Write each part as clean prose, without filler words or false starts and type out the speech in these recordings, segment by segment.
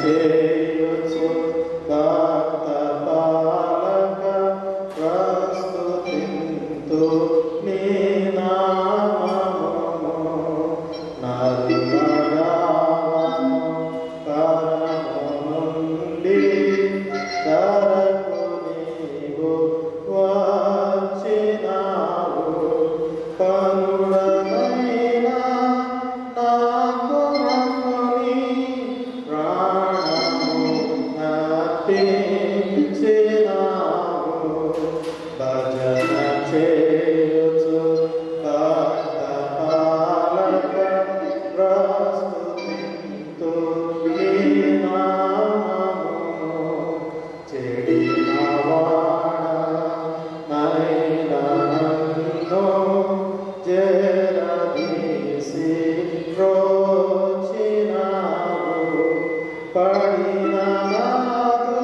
చేయుచు భక్త పాలక ప్రస్తుతింతు నీ నామము నరులగావను పరము నుండి ధరకు నీవు వచ్చినావు పరుడమైన నా కొరకు నీ ప్రాణము అర్పించినావు భజన చేయుచు భక్త పాలక ప్రస్తుతింతు నీ నామము చెడిన వాడనైన నన్ను చేరదీసి రోచినావు పడిన నాదు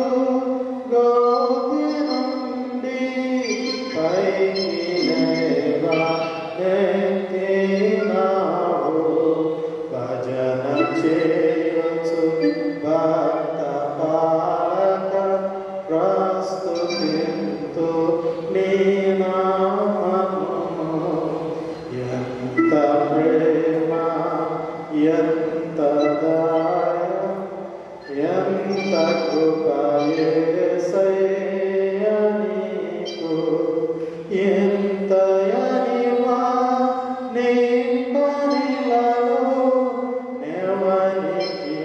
గోతి నుండి పైకి లేవనెత్తినావు భజన చేయుచు భక్త పాలక ప్రస్తుతింతు నీ నామము ఎంత ప్రేమ ఎంత దయ ఎంత కృప యేసయ్య నీకు ఎంతయనివా నీ పనిలలో నెవనికి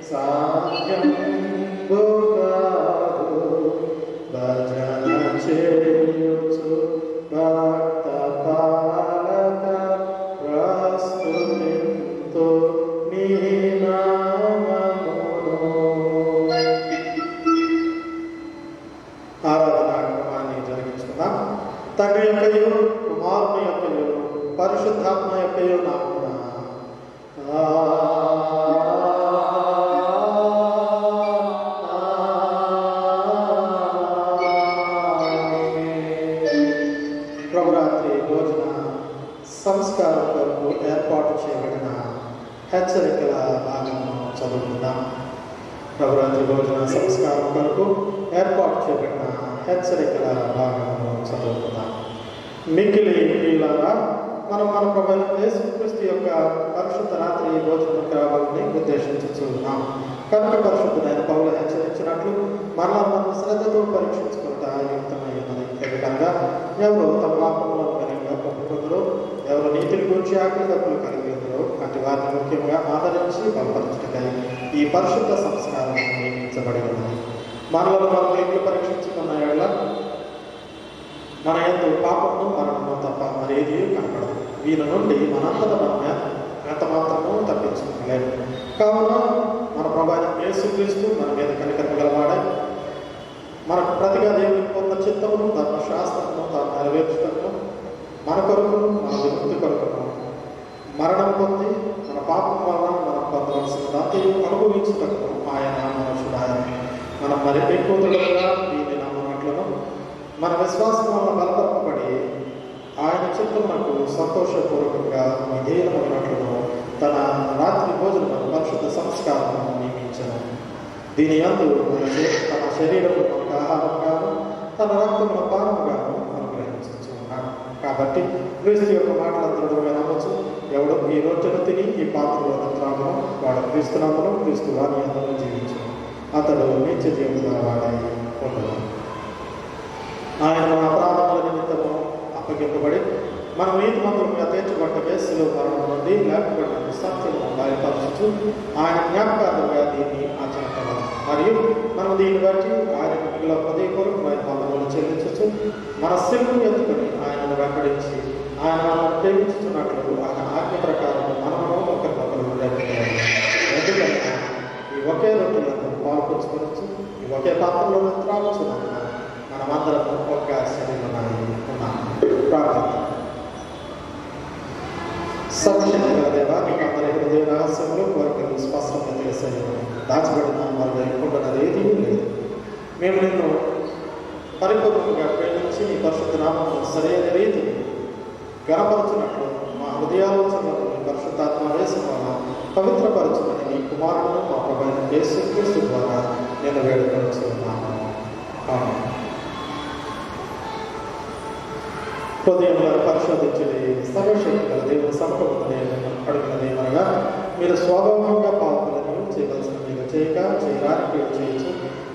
సాధ్యం కాదు భజన చేయుచు భక్త పాలక ప్రస్తుతింతు నీ నామమును. ఆరాధనా క్రమాన్ని జరిగించుకుందాం. తండ్రి యొక్కయు కుమారుని యొక్కయు పరిశుద్ధాత్మ యొక్కయు నామమున ప్రభురాత్రి భోజన సంస్కారం కొరకు ఏర్పాటు చేయబడిన హెచ్చరికల భాగమును చదువుకుందాం. ప్రభురాత్రి భోజన సంస్కారం కొరకు ఏర్పాటు చేయబడిన హెచ్చరికల భాగమును చదువుకుందాం. మిక్కిలి ప్రియులారా, మనం మన ప్రభువైన యేసుక్రీస్తు యొక్క పరిశుద్ధ రాత్రి భోజన క్రమాన్ని ఉద్దేశించుచున్నాం. కనుక పరిశుద్ధుడైన పౌలు హెచ్చరించినట్లు మరలా మనం శ్రద్ధతో పరీక్షించుకుంటా యుక్తమై ఉన్నది. ఎందుకనగా ఎవరు తమ పాపములను ఘనంగా ఒప్పుకొందరో, ఎవరు నీతిని గురించి ఆకలి దప్పులు కలిగి ఉందరో అటు వారిని ముఖ్యంగా ఆదరించి బలపరచుటకై ఈ పరిశుద్ధ సంస్కారం నియమించబడి ఉన్నది. మనలో మనం ఎట్లు పరీక్షించుకున్న ఎడల మన యందు పాపము మరణము తప్ప మరేది కనపడదు. వీరి నుండి మనంతట మనం ఎంత మాత్రము తప్పించుకోలేము. కావున మన ప్రభువైన యేసుక్రీస్తు మన మీద కనికరము గలవాడై మనకు ప్రతిగా దేవుని పూర్ణ చిత్తమును ధర్మశాస్త్రమును తాను నెరవేర్చుటకు మన కొరకును మన విముక్తి కొరకును మరణం పొంది మన పాపం వలన మనం పొందవలసిన దాంతయు అనుభవించుటకు ఆయన మనుషుడాయన. మనం మరి ఎక్కువ దీన్ని నమ్మనట్లను మన విశ్వాసం వలన బలపరపబడి ఆయన చిత్తమునకు సంతోషపూర్వకంగా విధేయమైనట్లను తన రాత్రి భోజనము పరిశుద్ధ సంస్కారము నియమించను. దీని యందు తన శరీరము మనకు ఆహారంగాను తన రక్తమున పానముగాను అనుగ్రహించున్నాడు. కాబట్టి క్రీస్తు యొక్క మాటలను దృఢంగా నమ్మచ్చు. ఎవడు ఈ రోజును తిని ఈ పాత్రలో త్రాగును వాడు క్రీస్తునందును క్రీస్తు వారి యందును జీవించును. అతడు నిత్య జీవిత వాడై ఉండను. ఆయన మన అపరాధముల నిమిత్తము అప్పగింపబడి మనం నీతి మంత్రముగా తీర్చబడ్డ కేసులో మరణం నుండి లేకపోవడం సత్యము బయలుపరచు ఆయన జ్ఞాపకాలుగా దీన్ని ఆచరించగలం. మరియు మనం దీన్ని బట్టి ఆయన మిగిలిన పదే కొరకు ఆయన వందములు చెల్లించచ్చు. మన శిల్పం ఎత్తుకొని ఆయనను వెంబడించి ఆయన మనం ప్రేమించుతున్నట్లు ఆయన ఆజ్ఞ ప్రకారం మనము ఒకరినొకరు రేపుకోవాలి. ఎందుకంటే ఈ ఒకే రొట్టెలను పాల్పంచుకోవచ్చు, ఈ ఒకే పాత్రలో త్రాగచ్చు. మనమందరం ఒక్క శరీరమై ఉన్నాము. ప్రార్థన. సర్వశక్తిగల దేవా, నీకు అందరి హృదయ రహస్యంలో కోరికలు స్పష్టంగా తెలిసాయి. దాచబడిన వారు ఎన్నుకుంటున్నది ఏదీ లేదు. మేము నిన్ను పరిపూర్ణంగా ప్రేమించి నీ పరిశుద్ధ నామము సరైన రీతిని గణపరచున్నట్లు మా హృదయాలోచనలను పరిశుద్ధాత్మ వేసిన వల్ల పవిత్రపరచుమని నీ కుమారుడు మా ప్రభువైన యేసుక్రీస్తు ద్వారా నేను వేడుకొనుచున్నాను. ఆమేన్. హృదయములను పరిశోధించడి సర్వశక్తి గల దేవుని సమకూర్చునే అడుగునదేమనగా, మీరు స్వభావంగా పాపలను చేయవలసిన మీరు చేయరాని క్రియ చేయొచ్చు.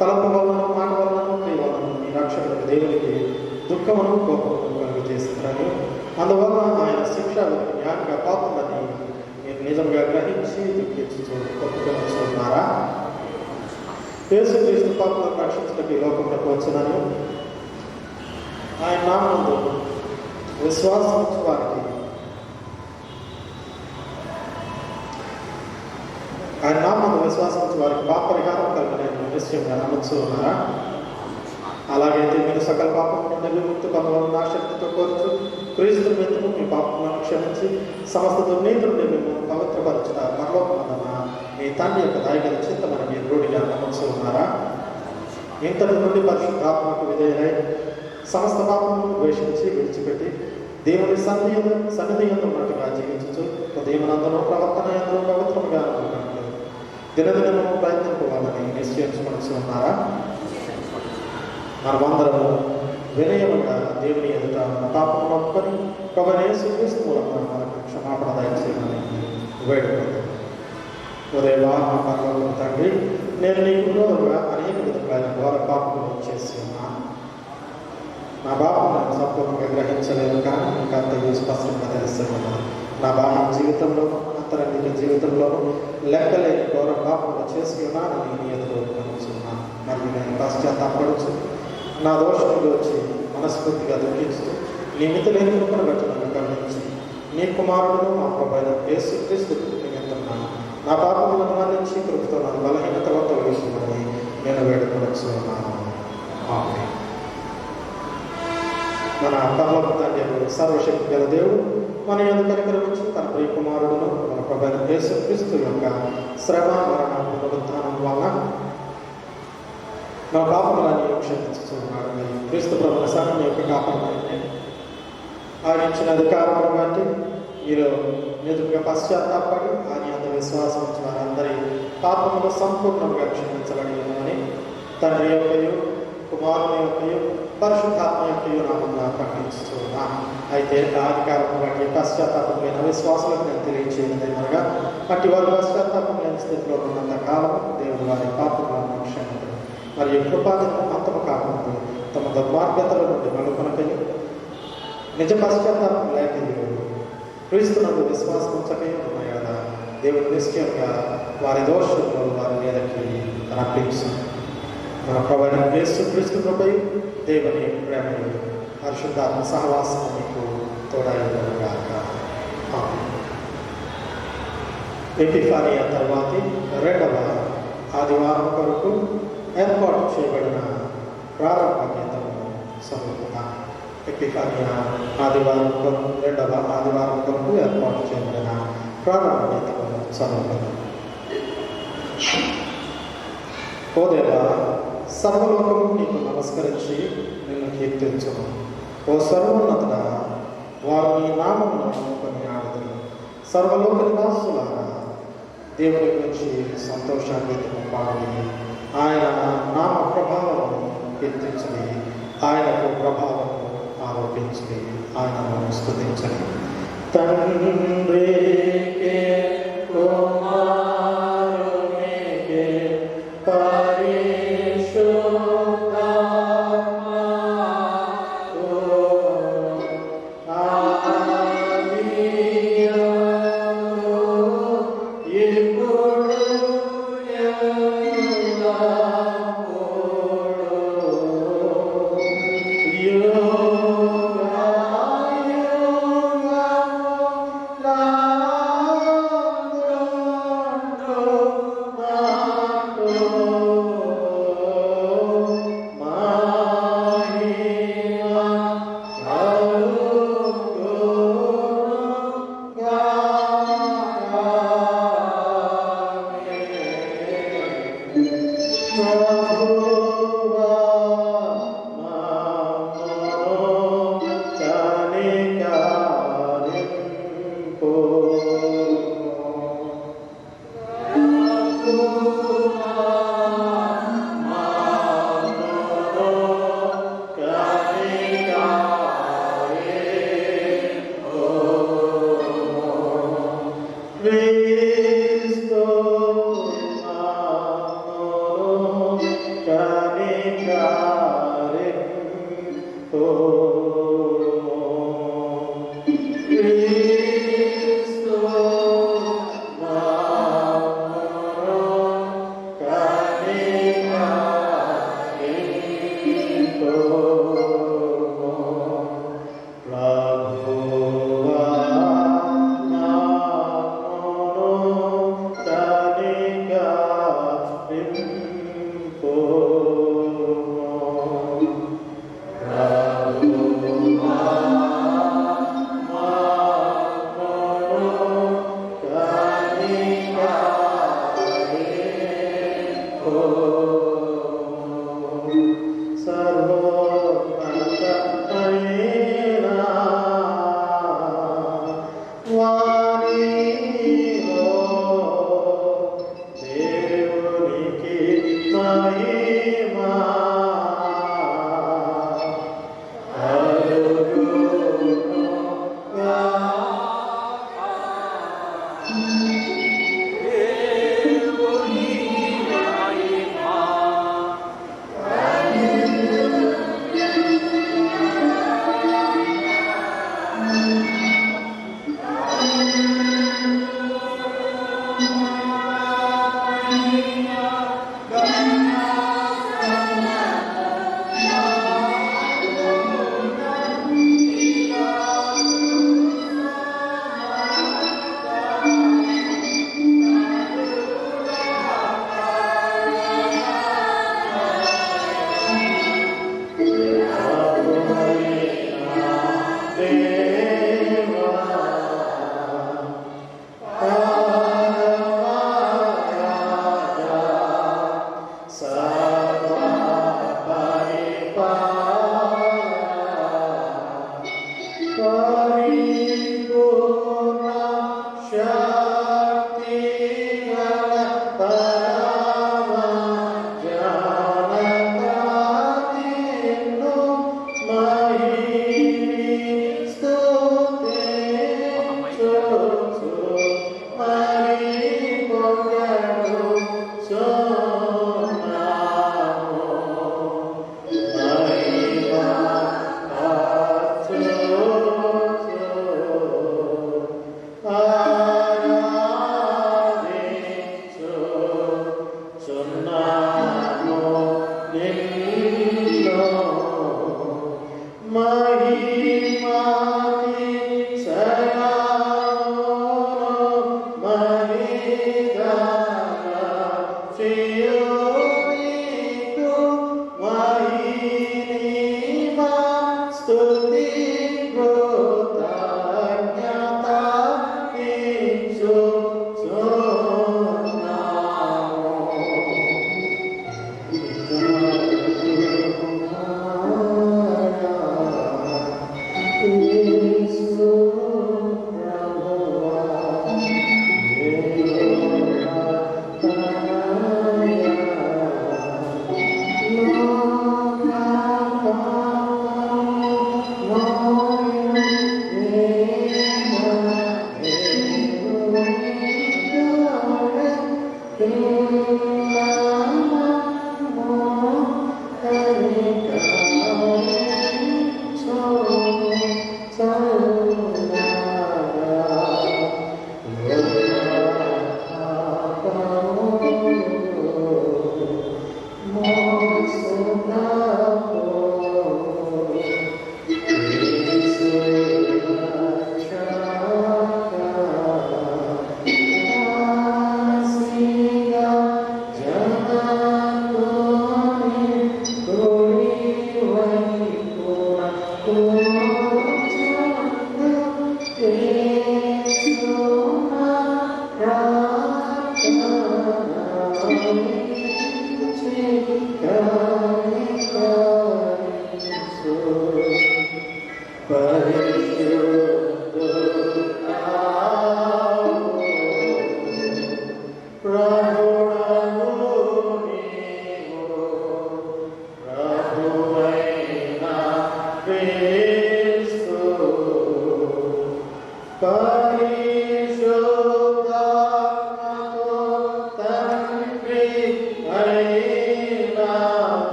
తలంపు వలన, మాట వలన, క్రియ వలన మీ రక్షకుడు దేవునికి దుఃఖమును కోపమును కలుగు చేస్తున్నారని, అందువలన ఆయన శిక్ష జ్ఞానంగా పాపలని మీరు నిజంగా గ్రహించి దుఃఖించు ఒప్పుకొనుచున్నారా? యేసుక్రీస్తు పాపలను రక్షించడానికి లోకంలోకి వచ్చునని ఆయన నామములో విశ్వాసం ఉంచు వారికి ఆయన నామములో విశ్వాసం ఉంచు వారికి పాప పరిహారం కలిగిన నిశ్చయంగా నమ్మచ్చు ఉన్నారా? అలాగైతే మీరు సకల పాపం నుండి విముక్తి పొందవాలని ఆసక్తితో కోరుచు క్రీస్తు మీదను మీ పాపములను క్షమించి సమస్త దుర్నీతి నుండి మిమ్మల్ని పవిత్రపరచిన పరలోకమందున మీ తండ్రి యొక్క దయగల చిత్తమని మీరు రూఢిగా నమ్మచ్చు ఉన్నారా? ఇంతటి నుండి పరిశుద్ధాత్మకు విధేయులై సమస్త పాపములను ద్వేషించి విడిచిపెట్టి దేవుని సన్నిధి ఉన్నట్టుగా జీవించు హృదయమునందును ప్రవర్తన ఎందును పవిత్రముగా ఉన్నట్లు దినదినము ప్రయత్నించుకోవాలని నిశ్చయించుకొనొచ్చు ఉన్నారా? మనమందరము వినయముగా దేవుని ఎదుట మన పాపము నొప్పుకొని ప్రభువైన యేసుక్రీస్తు మూలంగా మనకు క్షమాపణ దయచేయమని వేడుకుంటున్నాను. ఉదయమా మా పరలోకపు తండ్రి, నేను నీకు విరోధంగా అనేక విధములైన ఘోర పాపములు చేసి ఉన్నాను. నా పాపం నేను సంపూర్ణంగా గ్రహించలేదు, కానీ ఇంకా అంతగా స్పష్టంగా తెలుస్తున్నాను. నా బాహ్య జీవితంలోనూ అంతరంగిక జీవితంలోనూ లెక్కలేని ఘోర పాపములు చేసి ఉన్నానని నీ ఎదురు ఒప్పుకొనుచున్నాను. మరియు నేను పశ్చాత్తాపడుచు నా దోషములు వచ్చి మనస్ఫూర్తిగా దుఃఖిస్తూ నీ మితిలేని కృపను బట్టి నన్ను గమనించి నీ కుమారుడును మా ప్రభువైన యేసుక్రీస్తు నిమిత్తమున నా పాపములను మన్నించి కృపతో నన్ను బలహీనతలో తొలగించమని నేను వేడుకొనుచున్నాను. ఆమేన్. మన పరలోక తండ్రి సర్వశక్తి గల దేవుడు మన యందు కనికరించి తన ప్రియ కుమారుడును మన ప్రభువైన యేసుక్రీస్తు యొక్క శ్రమ మరణ పునరుత్థానం వలన నా పాపములని క్షమించుతున్నాడు. క్రీస్తు ప్రభువుల సహనం యొక్క కాపాడమని ఆయన ఇచ్చిన అధికారమును బట్టి మీరు నిజంగా పశ్చాత్తాపడి ఆయన అంత విశ్వాసం వచ్చిన వారందరి పాపములు సంపూర్ణంగా క్షమించబడి ఉన్నామని తండ్రి యొక్కయు కుమారుని యొక్కయు పరిశుద్ధాత్మ యొక్కయు నామమున ప్రకటించుతున్నా. అయితే ఆ అధికారం బట్టి పశ్చాత్తాపం లేని విశ్వాసాలకు నేను తెలియచేయలేదనగా అట్టి వారు పశ్చాత్తాపం లేని స్థితిలో ఉన్నంత కాలం దేవుడు వారి పాపములను క్షమించడు మరియు కృపాదను అంతము కాకుండా తమ దుర్మార్గతల నుండి మలుకొనకయు నిజ పశ్చాత్తాపం లేకయు క్రీస్తునందు విశ్వాసం ఉంచకయు ఉన్నాయి కదా దేవుడు నిశ్చయంగా వారి దోషులను వారి మీదకి రప్పించు. మన ప్రభువైన యేసుక్రీస్తు కృపయు దేవుని ప్రేమయు పరిశుద్ధాత్మ సహవాసం మీకు తోడైనగాక. ఎపిఫానియా తర్వాతి రెండవ ఆదివారం కొరకు ఏర్పాటు చేయబడిన ప్రారంభ గీతము చదువుకుందాం. ఎపిఫానియా ఆదివారం కొరకు రెండవ ఆదివారం కొరకు ఏర్పాటు చేయబడిన ప్రారంభ గీతము చదువుకుందాం. ఓ దేవా, సర్వలోకము నీకు నమస్కరించి నిన్ను కీర్తించును. ఓ సర్వోన్నతుడ, వారు నీ నామమును కొనియాడుదురు. సర్వలోక నివాసులారా, దేవుని గురించి సంతోషాన్ని పాడి ఆయన నామ ప్రభావము కీర్తించని, ఆయనకు ప్రభావము ఆరోపించని, ఆయనను స్తుతించని. తండ్రికి కుమారునికి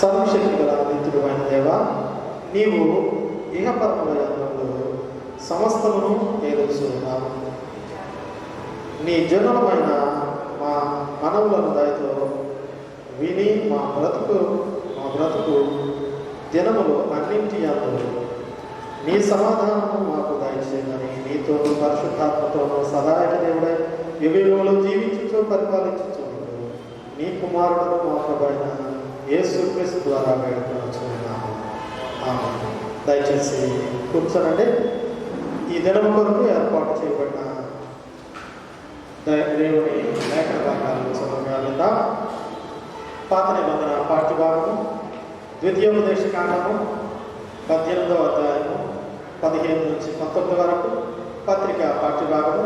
సర్వశక్తి గల నిత్యుడు అయిన దేవా, నీవు ఇహపరముల యందు సమస్తమును ఏలుస్తున్నావు. నీ జనులమైన మా మనవులను దయతో విని మా బ్రతుకు దినములు అన్నింటి యందు నీ సమాధానము మాకు దయచేయమని నీతో పరిశుద్ధాత్మతోనూ సదాయక దేవుడై యుగయుగములు జీవించుచు పరిపాలించుచు నీ కుమారుడు మా ప్రభువైన యేసుక్రీస్తు ద్వారా వేడుకొనుచున్నాము. ఆమేన్. దయచేసి కూర్చోనండి. ఈ దినము కొరకు ఏర్పాటు చేయబడిన దేవుని లేఖన భాగాలు చదవగలుగుతాం. పాత నిబంధన పాఠ్యభాగము ద్వితీయోపదేశకాండము 18వ అధ్యాయము 15 నుంచి 19 వరకు, పత్రిక పాఠ్యభాగము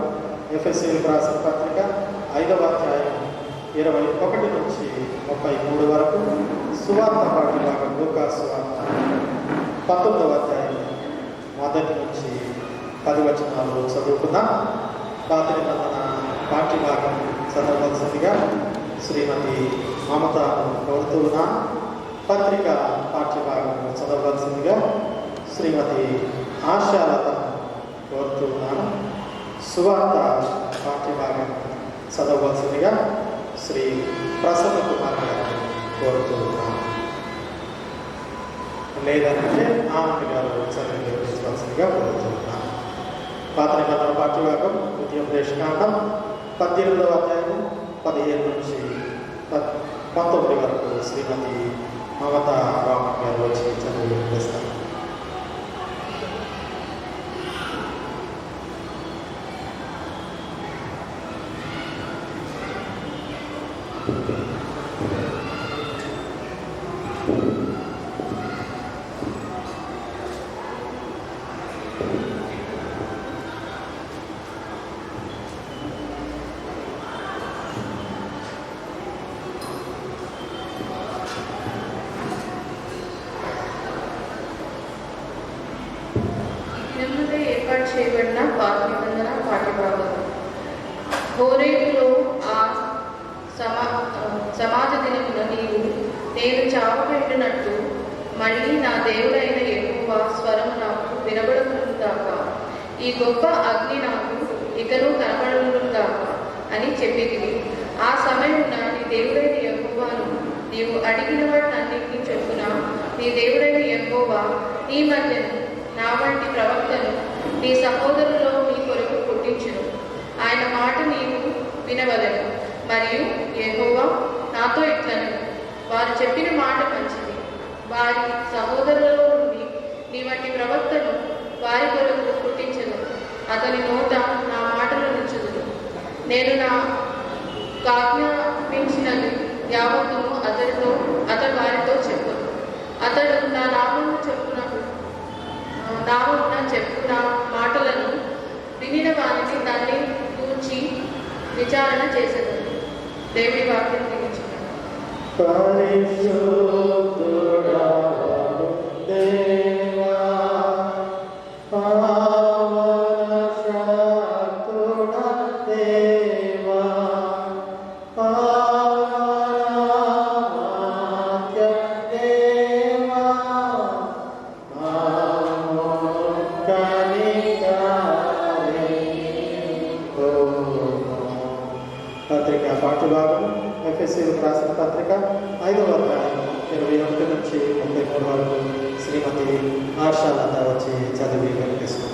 ఎఫెసీయులకు రాసిన పత్రిక 5వ అధ్యాయం 21 నుంచి 33 వరకు, సువార్త పాఠ్యభాగం లూకా సువార్త 19వ అధ్యాయం 1 నుంచి 10 వచనాలు చదువుకుందాం. పాత నిబంధన పాఠ్యభాగం చదవవలసిందిగా శ్రీమతి మమతను కోరుతున్నా. పత్రిక పాఠ్యభాగం చదవవలసిందిగా శ్రీమతి ఆశాలతను కోరుతున్నాను. సువార్త పాఠ్యభాగం చదవవలసిందిగా శ్రీ ప్రసన్న కుమార్ గారు కోరుతున్నాను. లేదంటే ఆనంద్ గారు చదివించవలసిందిగా కోరుతున్నాను. పాత నిబంధన పాఠ్యభాగం ద్వితీయోపదేశకాండం 18వ అధ్యాయం 15 నుంచి 19 వరకు శ్రీమతి మమత రామన్ గారు వచ్చి చదివిస్తారు. ఏర్పాటు చేయబడిన పాత నిబంధన పాఠ్యభాగం. హోరేబులో ఆ సమాజ దినమున నీవు నేను చావపెట్టినట్టు మళ్ళీ నా దేవుడైన యెహోవా స్వరము నాకు వినబడుతుందాక, ఈ గొప్ప అగ్ని నాకు ఇకను కనబడుతుందాక అని చెప్పితివి. ఆ సమయమున నీ దేవుడైన యెహోవాను నీవు అడిగిన వాటినన్నింటినీ చొప్పున నీ దేవుడైన యెహోవా నీ మధ్యను నా వంటి ప్రవక్తను నీ సహోదరులో నీ కొరకు పుట్టించును. ఆయన మాట నీవు వినవలెను. మరియు యెహోవా నాతో ఇట్లను, వారు చెప్పిన మాట మంచిది. వారి సహోదరులలో నుండి నీ వంటి ప్రవక్తను వారి కొరకు పుట్టించను. అతని నోట నా మాటలు నుంచుదును. నేను నా ఆజ్ఞాపించినది యావత్తును అతడు వారితో చెప్పును. అతడు నా నామమున చెప్పున మాటలను వినిన వారిని దాన్ని కూర్చి విచారణ చేసేదాన్ని. దేవుని వాక్యం దీవించును. పరిశుద్ధుడా దేవా, పావన శాంతుడా దేవా, పావన దేవా, పత్రిక పాఠ్యభాగం ఎఫెసీయులకు రాసిన పత్రిక 5వ అధ్యాయం 21 నుంచి 33 వరకు శ్రీమతి ఆశాలత వచ్చి చదివి వినిపిస్తుంది.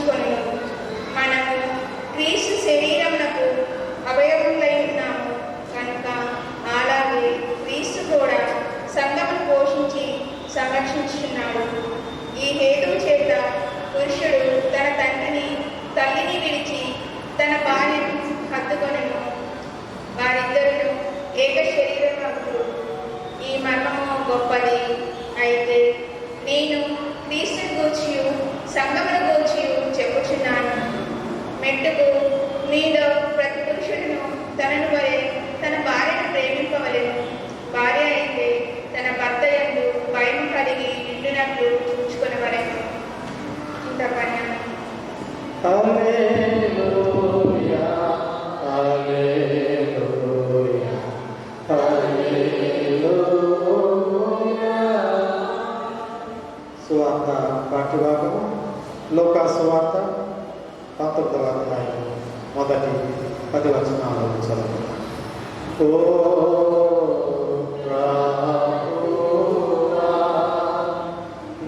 తీర్చుకొని మనము క్రీస్తు శరీరమునకు అవయవులై ఉన్నాము కనుక అలాగే క్రీస్తు కూడా సంఘమును పోషించి సంరక్షించున్నాడు. ఈ హేతువు చేత పురుషుడు తన తండ్రిని తల్లిని విడిచి తన భార్యను హత్తుకొనెను, వారిద్దరూ ఏక శరీరమగుదురు. ఈ మర్మము గొప్పది. అయితే నేను క్రీస్తుని గూర్చియు సంఘమును గూర్చియు చెప్పుచున్నాను. మెట్టుకు మీలో ప్రతి పురుషుడును తనను వలె తన భార్యను ప్రేమింపవలెను. భార్య అయితే తన భర్త యందు భయం కలిగి నిండినట్లు చూచుకొనవలెను. ఇంత పని హల్లెలూయా హల్లెలూయా హల్లెలూయా. సువార్త పాఠ్యభాగము లూకా సువార్త 19వ అధ్యాయం మొదటి 10 వచనాలు చదువుతాం. ఓ ప్రభువా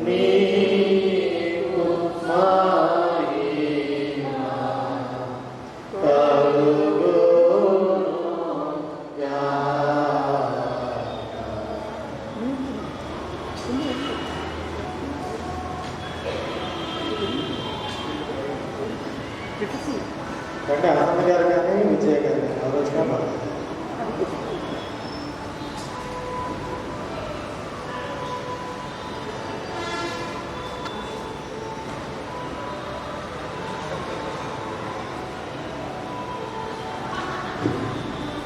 నీకు మహిమ కలుగునుగాక. అంటే ఆనంద గారు కానీ విజయ్ గారు కానీ ఆలోచన పడలేదు.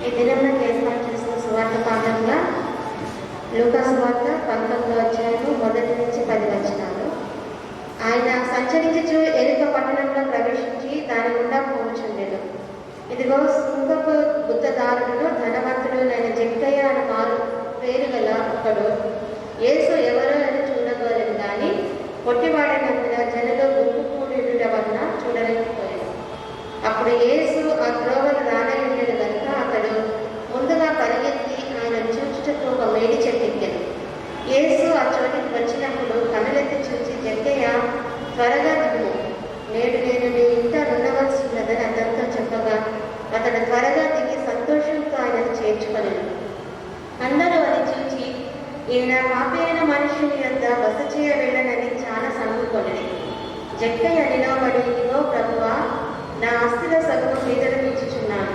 ఈ దినంలో ఏర్పాటు చేసిన సువార్త భాగంగా లూకా సువార్త 19వ అధ్యాయము 1 నుంచి 10 వచనాలు. ఆయన సంచరించుచు ఎరుక పట్టణంలో ప్రవేశించి దాని గుండా పోవుచుండెను. ఇదిగో సుంకపు గుత్తదారుడును ధనవంతుడు నేను జక్కయ్య అని మారు పేరు గల ఒకడు యేసు ఎవరో అని చూడగోలేదు కానీ పొట్టివాడైనందున జనులు గుంపు కూడిట వలన చూడలేకపోయాడు. అప్పుడు యేసు ఆ త్రోవను రానయ్యుండెను కనుక అతడు ముందుగా పరిగెత్తి ఆయన చూచుటకు ఒక మేడి చెట్టు ఎక్కెను. యేసు ఆ చోటికి వచ్చినప్పుడు కనులెత్తి చూచి జక్కయ్య త్వరగా దిగు, నేడు నేను నీ ఇంట ఉండవలసి ఉన్నదని అతనితో చెప్పగా అతడు త్వరగా దిగి సంతోషంతో ఆయనను చేర్చుకొనెను. అందరూ అది చూచి ఈయన పాపి అయిన మనుషుని యొద్ద బస చేయ వెళ్ళనని చాలా సంగుకొనెను. జక్కయ్య నిలవబడి, ఇదిగో ప్రభువా, నా ఆస్తిలో సగము పేదలకు ఇచ్చుచున్నాను.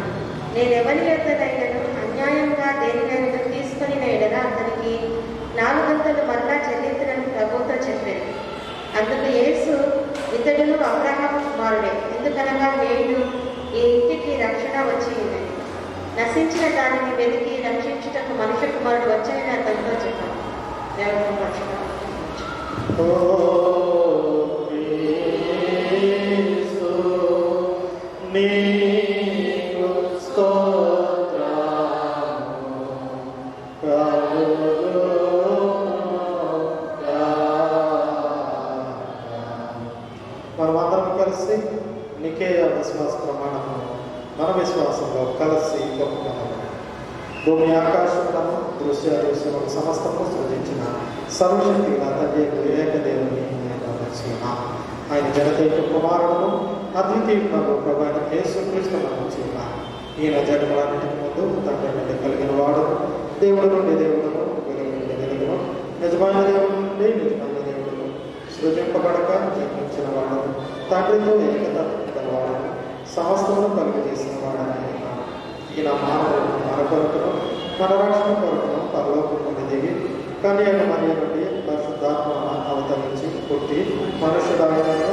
నేనెవరి యొద్దనైనను అన్యాయంగా దేనినైనా తీసుకొని ఎడల అతనికి 4 వంతులు మరలా చెల్లించునని ప్రభువుతో చెప్పాను. అందుకు యేసు, ఇతడును అబ్రహాము కుమారుడే, ఎందుకనగా నేడు ఈ ఇంటికి రక్షణ వచ్చి ఉన్నది. నశించిన దానిని వెతికి రక్షించుటకు మనుష్య కుమారుడు వచ్చాయని అతనితో చెప్పాను. దేవుడు రక్షణ. మనమందరం కలిసి నికేయ విశ్వాస ప్రమాణము మన విశ్వాసంలో కలిసి ఒప్పుకున్నాము. భూమి ఆకాశములను దృశ్య దృశ్యములు సమస్తము సృజించిన సర్వశక్తి తండ్రి ఏకదేవుని నమ్ముచున్నాము. ఆయన జనతైక కుమారుడును అద్వితీయుడు ప్రభు అయిన యేసుక్రీస్తు నమ్ముచున్నాము. ఈయన జగములన్నిటికి ముందు తండ్రి నుండి కలిగిన వాడు, దేవుడి నుండి దేవుడును, వెలుగు నుండి వెలుగును, నిజమైన దేవుడి నుండి నిజమైన దేవుడును, సృజింపబడక జన్మించిన వాడు, తండ్రితో ఏకత గలవాడు, సమస్తమును కలుగు చేసిన వాడని అన్నాడు. ఈయన మానవుడు మన కొరకును మన రక్షణ కొరకును పరలోకం నుండి దిగి కన్యక మరియ నుండి పరిశుద్ధాత్మ అవతరించి పుట్టి మనుషుడాయనను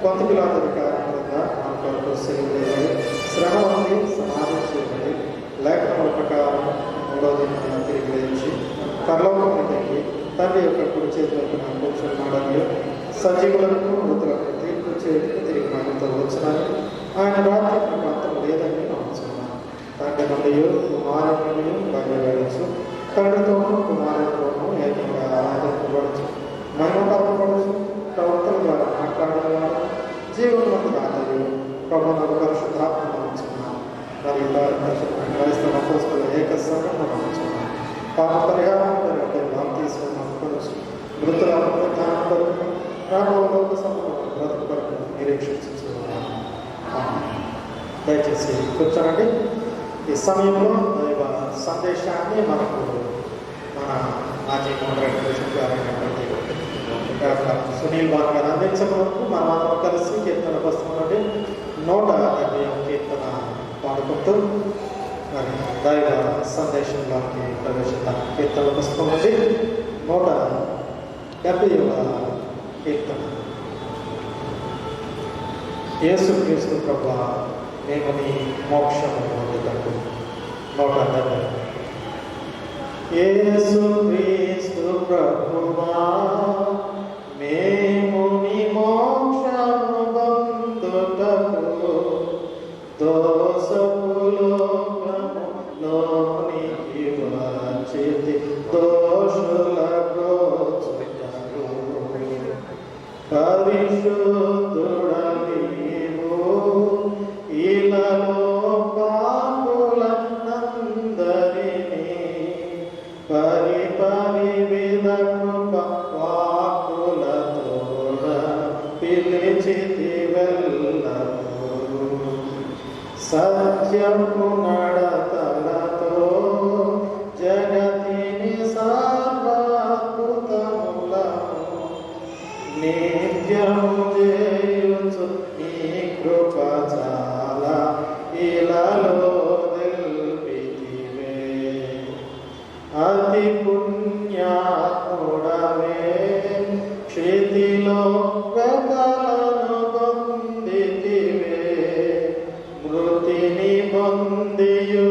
కొంతకులాంటి కారణంగా మన కొరకు సెలవులేబడి శ్రమ నుండి సమాధి చేయబడి లేఖనముల ప్రకారం 3వ దినాన తిరిగి లేచి పరలోకం దిగి తండ్రి యొక్క కుడి చేతిలో కూర్చున్నాడని సజీవులకు మృతులకు తీర్పు చేతికి తిరిగి మనతో వచ్చినని ఆయన రాత్రి అంతం లేదని నమ్ముతున్నాను. తండ్రి నుండి కుమారుని బయలుదేరచ్చు, తండ్రితోనూ కుమారుడితోనూ ఏకంగా ఆరాధింపబడచ్చు, మహిమపరచబడచ్చు, ప్రవర్తన ద్వారా మాట్లాడేవాడు జీవనవంతుడు ఆదరు ప్రభువును పరిశుద్ధాత్మ నమ్ముతున్నాను. మరియు క్రైస్తవ అపోస్తలుల ఏక సంఘం నమ్ముతున్నాను. పాప పరిహారం తీసుకుని నమ్ముకోవచ్చు. మృతుల పునరుద్ధానం కొరకు రాబోయే లోక సంబంధం బ్రతుకు కొరకు నిరీక్షించు. దయచేసి కూర్చోండి. ఈ సమయంలో దైవ సందేశాన్ని మనకు మన మాజీ మోడరేటర్ గారైనటువంటి డాక్టర్ సునీల్ బాబు గారు అందించడానికి మనమందరం కలిసి కీర్తన పుస్తకం నుండి 170వ కీర్తన పాడుకుంటూ మరి దైవ సందేశంలోకి ప్రవేశిద్దాం. కీర్తన పుస్తకం నుండి 170వ కీర్తన. యేసుక్రీస్తు ప్రభువా, మేము నీ మోక్షము పొందుటకు. 170. యేసుక్రీస్తు ప్రభువా, మేము నీ మోక్షము పొందుటకు దోషపు లోకములోనికి వచ్చితి. దోషుల ప్రోచుటకు పరిశుద్ధుడ నీవు, ఇలలో పాపులందరినీ పరివిధ కృప వాకులతోడ పిలిచితి వెళ్ళకు. సత్యము నడతలతో జగతిని సర్వాద్భుతములను నిత్యము చేయుచు నీ కృప చాలా ఇలలో నిల్పితివే. అతి పుణ్యాత్ముడవే, క్షితిలో వెతలను పొందితివే. మృతిని పొందియు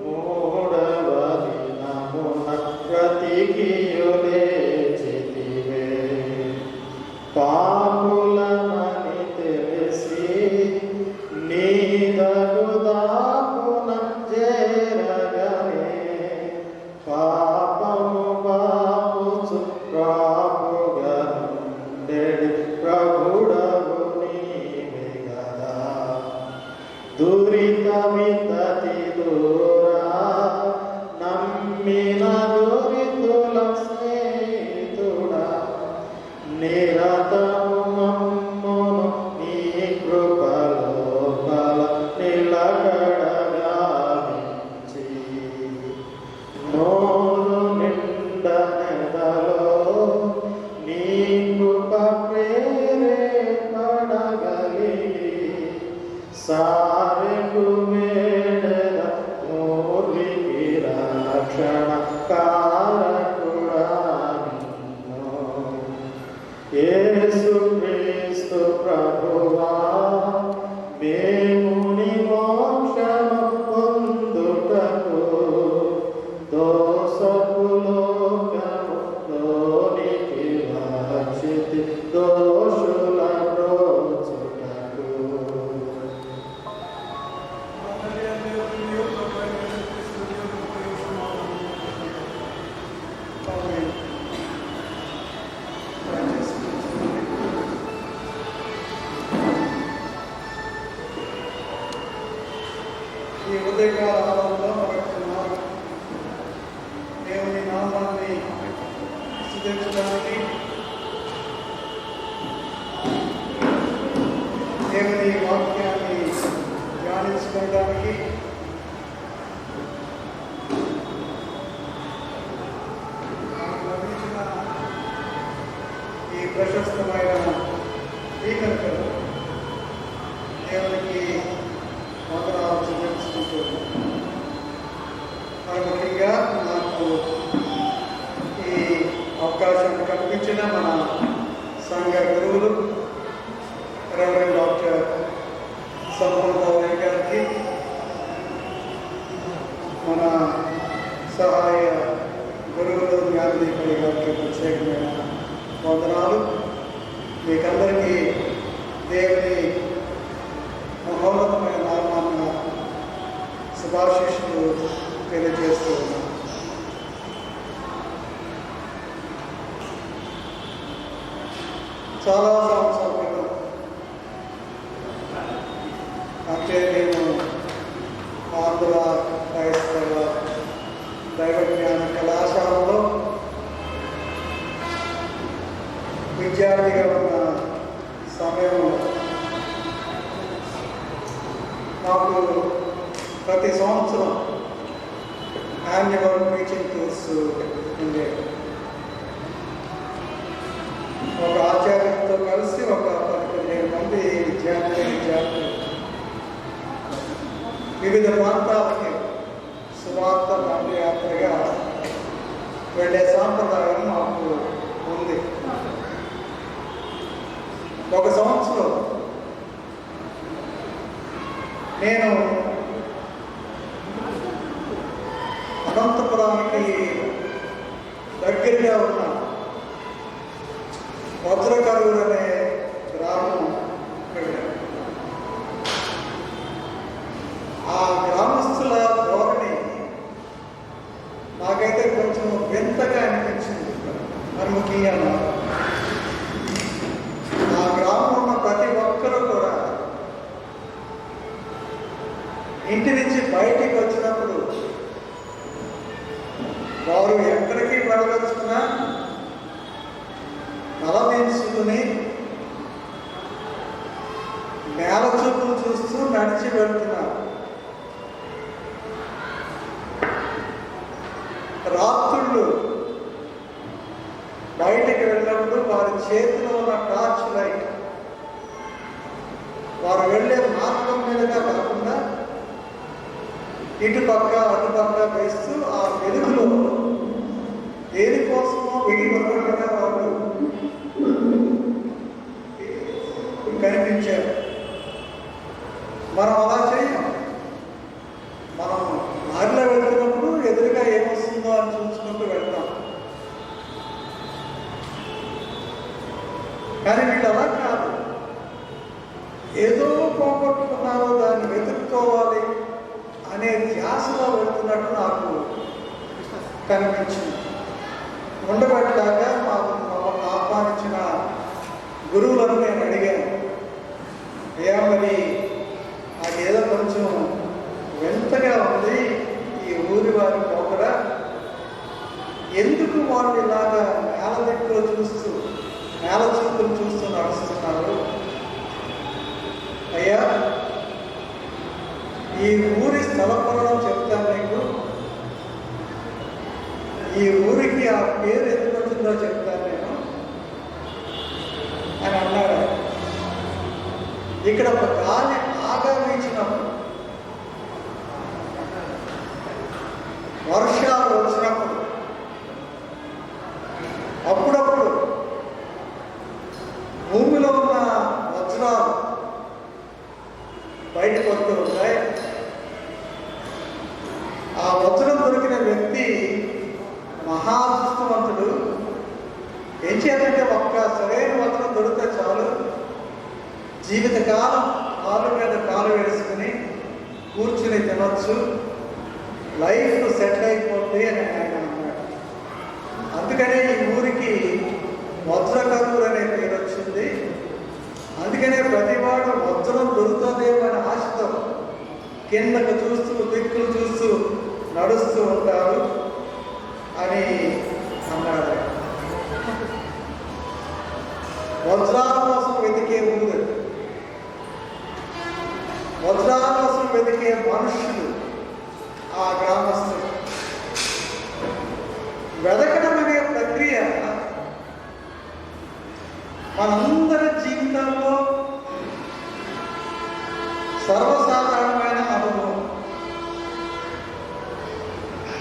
మూడవ దినమున బ్రతికియు లేచితివే. పాపులమని తెలిసి నీ దగుదాపున చేరగనే. పాపము బాపుచు రాపుగా నుండెడి ప్రభుడవు నీవే గదా. దురితమితతి దూరా నమ్మిన దురితుల స్నేహితుడా. నిరతము మమ్మును నీ కృపలో బల నిలకడగావించి. నోరు నిండనెదలో నీ కృప ప్రేరేపడగలిగి. సారెకు వేడెద మూర్వికి రక్షణ కారకుడా నిన్ను. యేసుక్రీస్తు ప్రభువా, మేము నీ మోక్షము పొందుటకు దోషపు లోకములోనికి వచ్చితి. దోషుల ప్రోచుటకు. ఈ ఉదయకాల ఆరంభంలో మనకున్నారు దేవుని నామాన్ని స్తుతించడానికి, దేవుని వాక్యాన్ని ధ్యానించుకోవడానికి మనకు లభించిన ఈ ప్రశస్తమైన స్పీకర్కు దేవునికి వందనాలు చెల్లించుకుంటూ, మరి ముఖ్యంగా నాకు ఈ అవకాశాన్ని కల్పించిన మన సంఘ గురువులు రెవరెండ్ డాక్టర్ సంపూర్ణ గారికి, మన సహాయ గురువులు జ్ఞానదీపడి గారికి ప్రత్యేకమైన వందనాలు. మీకందరికీ దేవుని మహోన్నతమైన నామాన్న శుభాశీస్సులు తెలియజేస్తూ ఉన్నాను. చాలా సంవత్సరాల క్రితం, అంటే నేను ఆంధ్ర క్రైస్తవ దైవ జ్ఞాన కళాశాలలో విద్యార్థిగా ఉన్న సమయంలో ప్రతి సంవత్సరం యాన్యువల్ ప్రీచింగ్ టూర్స్ ఉండేవి. ఒక ఆచార్యంతో కలిసి ఒక 15 మంది విద్యార్థులు వివిధ ప్రాంతాలకి సువార్త దండయాత్రగా వెళ్ళే సాంప్రదాయం మాకు ఉంది. ఒక సంవత్సరం నేను అనంతపురానికి దగ్గరగా ఉన్న వజ్రకరూరు అనే గ్రామం వెళ్ళాను. ఆ గ్రామస్తుల ధోరణి నాకైతే కొంచెం వింతగా అనిపించింది. మరి ముఖ్యంగా ఆ గ్రామంలో ఉన్న ప్రతి ఒక్కరూ కూడా ఇంటి నుంచి బయటికి వచ్చినప్పుడు వారు ఎక్కడికి వెళ్ళవచ్చుకున్నా తలదించుకుని నేల చూపులు చూస్తూ నడిచి వెళ్తున్నారు. రాత్రుళ్ళు బయటికి వెళ్ళినప్పుడు వారి చేతిలో ఉన్న టార్చ్ లైట్ వారు వెళ్ళే మార్గం మీదుగా కాకుండా ఇటుపక్క అటుపక్క వేస్తూ ఆ వెలుగులో దేనికోసమో వెగిపడకుండా వాళ్ళు కనిపించారు. మనం అలా చేయం. మనం దారిలో వెళ్తున్నప్పుడు ఎదురుగా ఏమొస్తుందో అని చూసుకుంటూ వెళ్తాం. కానీ వీళ్ళు అలా కాదు. ఏదో పోగొట్టుకున్నారో దాన్ని వెతుక్కోవాలి అనే ధ్యాసలో వెళ్తున్నట్టు నాకు కనిపించింది. ఉండబెట్టాక మాకు ఆహ్వానించిన గురువులను నేను అడిగాను, అయ్యా మరి నాకేదో కొంచెం వింతగా ఉంది, ఈ ఊరి వారి పోకడ ఎందుకు వాళ్ళు ఇలాగా నేల దిక్కులు చూస్తూ నేల చూపులు చూస్తూ నడుస్తున్నారు? అయ్యా ఈ ఊరి స్థలపరం చెప్తాను నీకు, ఈ ఊరికి ఆ పేరు ఎందుకు వచ్చిందో చెప్తాను నేను అని అన్నాడు. ఇక్కడ ఒక గాలి బాగా వీచినప్పుడు, వర్షాలు వచ్చినప్పుడు అప్పుడప్పుడు భూమిలో ఉన్న వజ్రాలు బయటకు వస్తూ ఉంటాయి. ఆ వజ్రం దొరికిన వ్యక్తి మహాదృష్టవంతుడు. ఏం చేయాలంటే ఒక్క సరైన వజ్రం దొరికితే చాలు, జీవితకాలం కాలు మీద కాలు వేసుకుని కూర్చుని తినొచ్చు, లైఫ్ సెటిల్ అయిపోద్ది అని ఆయన అన్నాడు. అందుకనే ఈ ఊరికి వజ్రకరూరు అనే పేరు వచ్చింది. అందుకనే ప్రతివాడు వజ్రం దొరుకుతుందేమో అనే ఆశతో కిందకు చూస్తూ దిక్కులు చూస్తూ నడుస్తూ ఉంటారు అని అన్నాడు. వజ్రాల కోసం వెతికే ఊరు, వజ్రాల కోసం వెతికే మనుషులు ఆ గ్రామస్తులు. వెతకడం అనే ప్రక్రియ మనందరి జీవితాల్లో సర్వసాధారణమైన అనుభవం.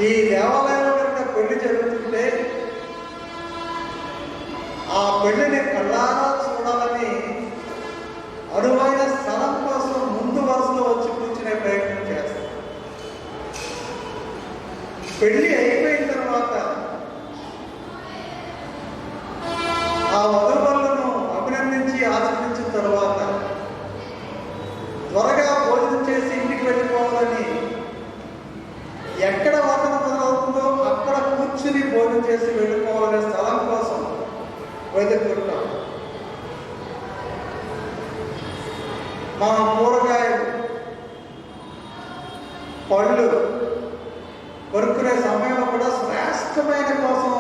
ఈ దేవాలయంలో కనుక పెళ్లి జరుగుతుంటే ఆ పెళ్లిని కళ్ళారా చూడాలని అనువైన స్థలం కోసం ముందు వరుసలో వచ్చి కూర్చునే ప్రయత్నం చేస్తాం. పెళ్లి అయిపోయిన తర్వాత ఆ వధువులను అభినందించి ఆచరించిన తర్వాత త్వరగా భోజనం చేసి ఇంటికి వెళ్ళిపోవాలని ఎక్కడ వదన మొదలవుతుందో అక్కడ కూర్చుని భోజనం చేసి వెళ్ళిపోవాలనే స్థలం కోసం వెతుక్కుంటాం. మనం కూరగాయలు పళ్ళు కొనుక్కునే సమయంలో కూడా శ్రేష్టమైన కోసం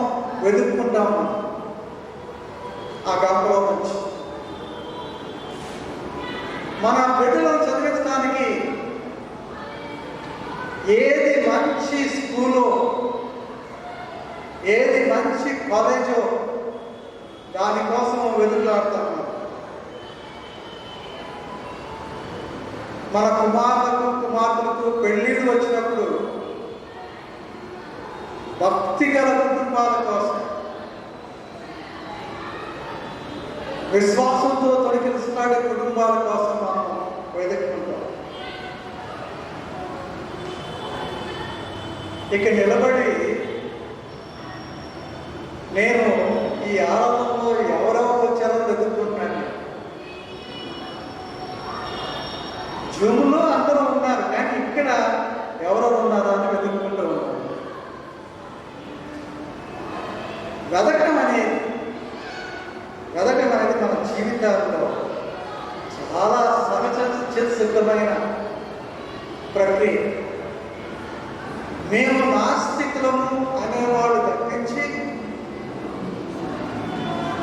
వెతుక్కుంటాం. ఆ గంపలో నుంచి మన బిడ్డలను చదివించడానికి ఏది మంచి స్కూలో, ఏది మంచి కాలేజో దానికోసం వెతుకులాడుతున్నాం. మన కుమార్తెలకు పెళ్ళిళ్ళు వచ్చినప్పుడు భక్తిగల కుటుంబాల కోసం, విశ్వాసంతో తొలగిస్తున్న కుటుంబాల కోసం మనం వెతుక్కుంటాం. ఇక నిలబడి నేను ఈ ఆరాధనలో ఎవరెవరు వచ్చారో వెతుక్కుంటున్నాను. జూమ్లో అందరూ ఉన్నారు, కానీ ఇక్కడ ఎవరెవరు ఉన్నారా అని వెతుక్కుంటూ ఉన్నారు. వెతకడం అనేది మన జీవితాల్లో చాలా సహజ సిద్ధమైన ప్రక్రియ. మేము నాస్తికులము అనేవాడు తప్పించి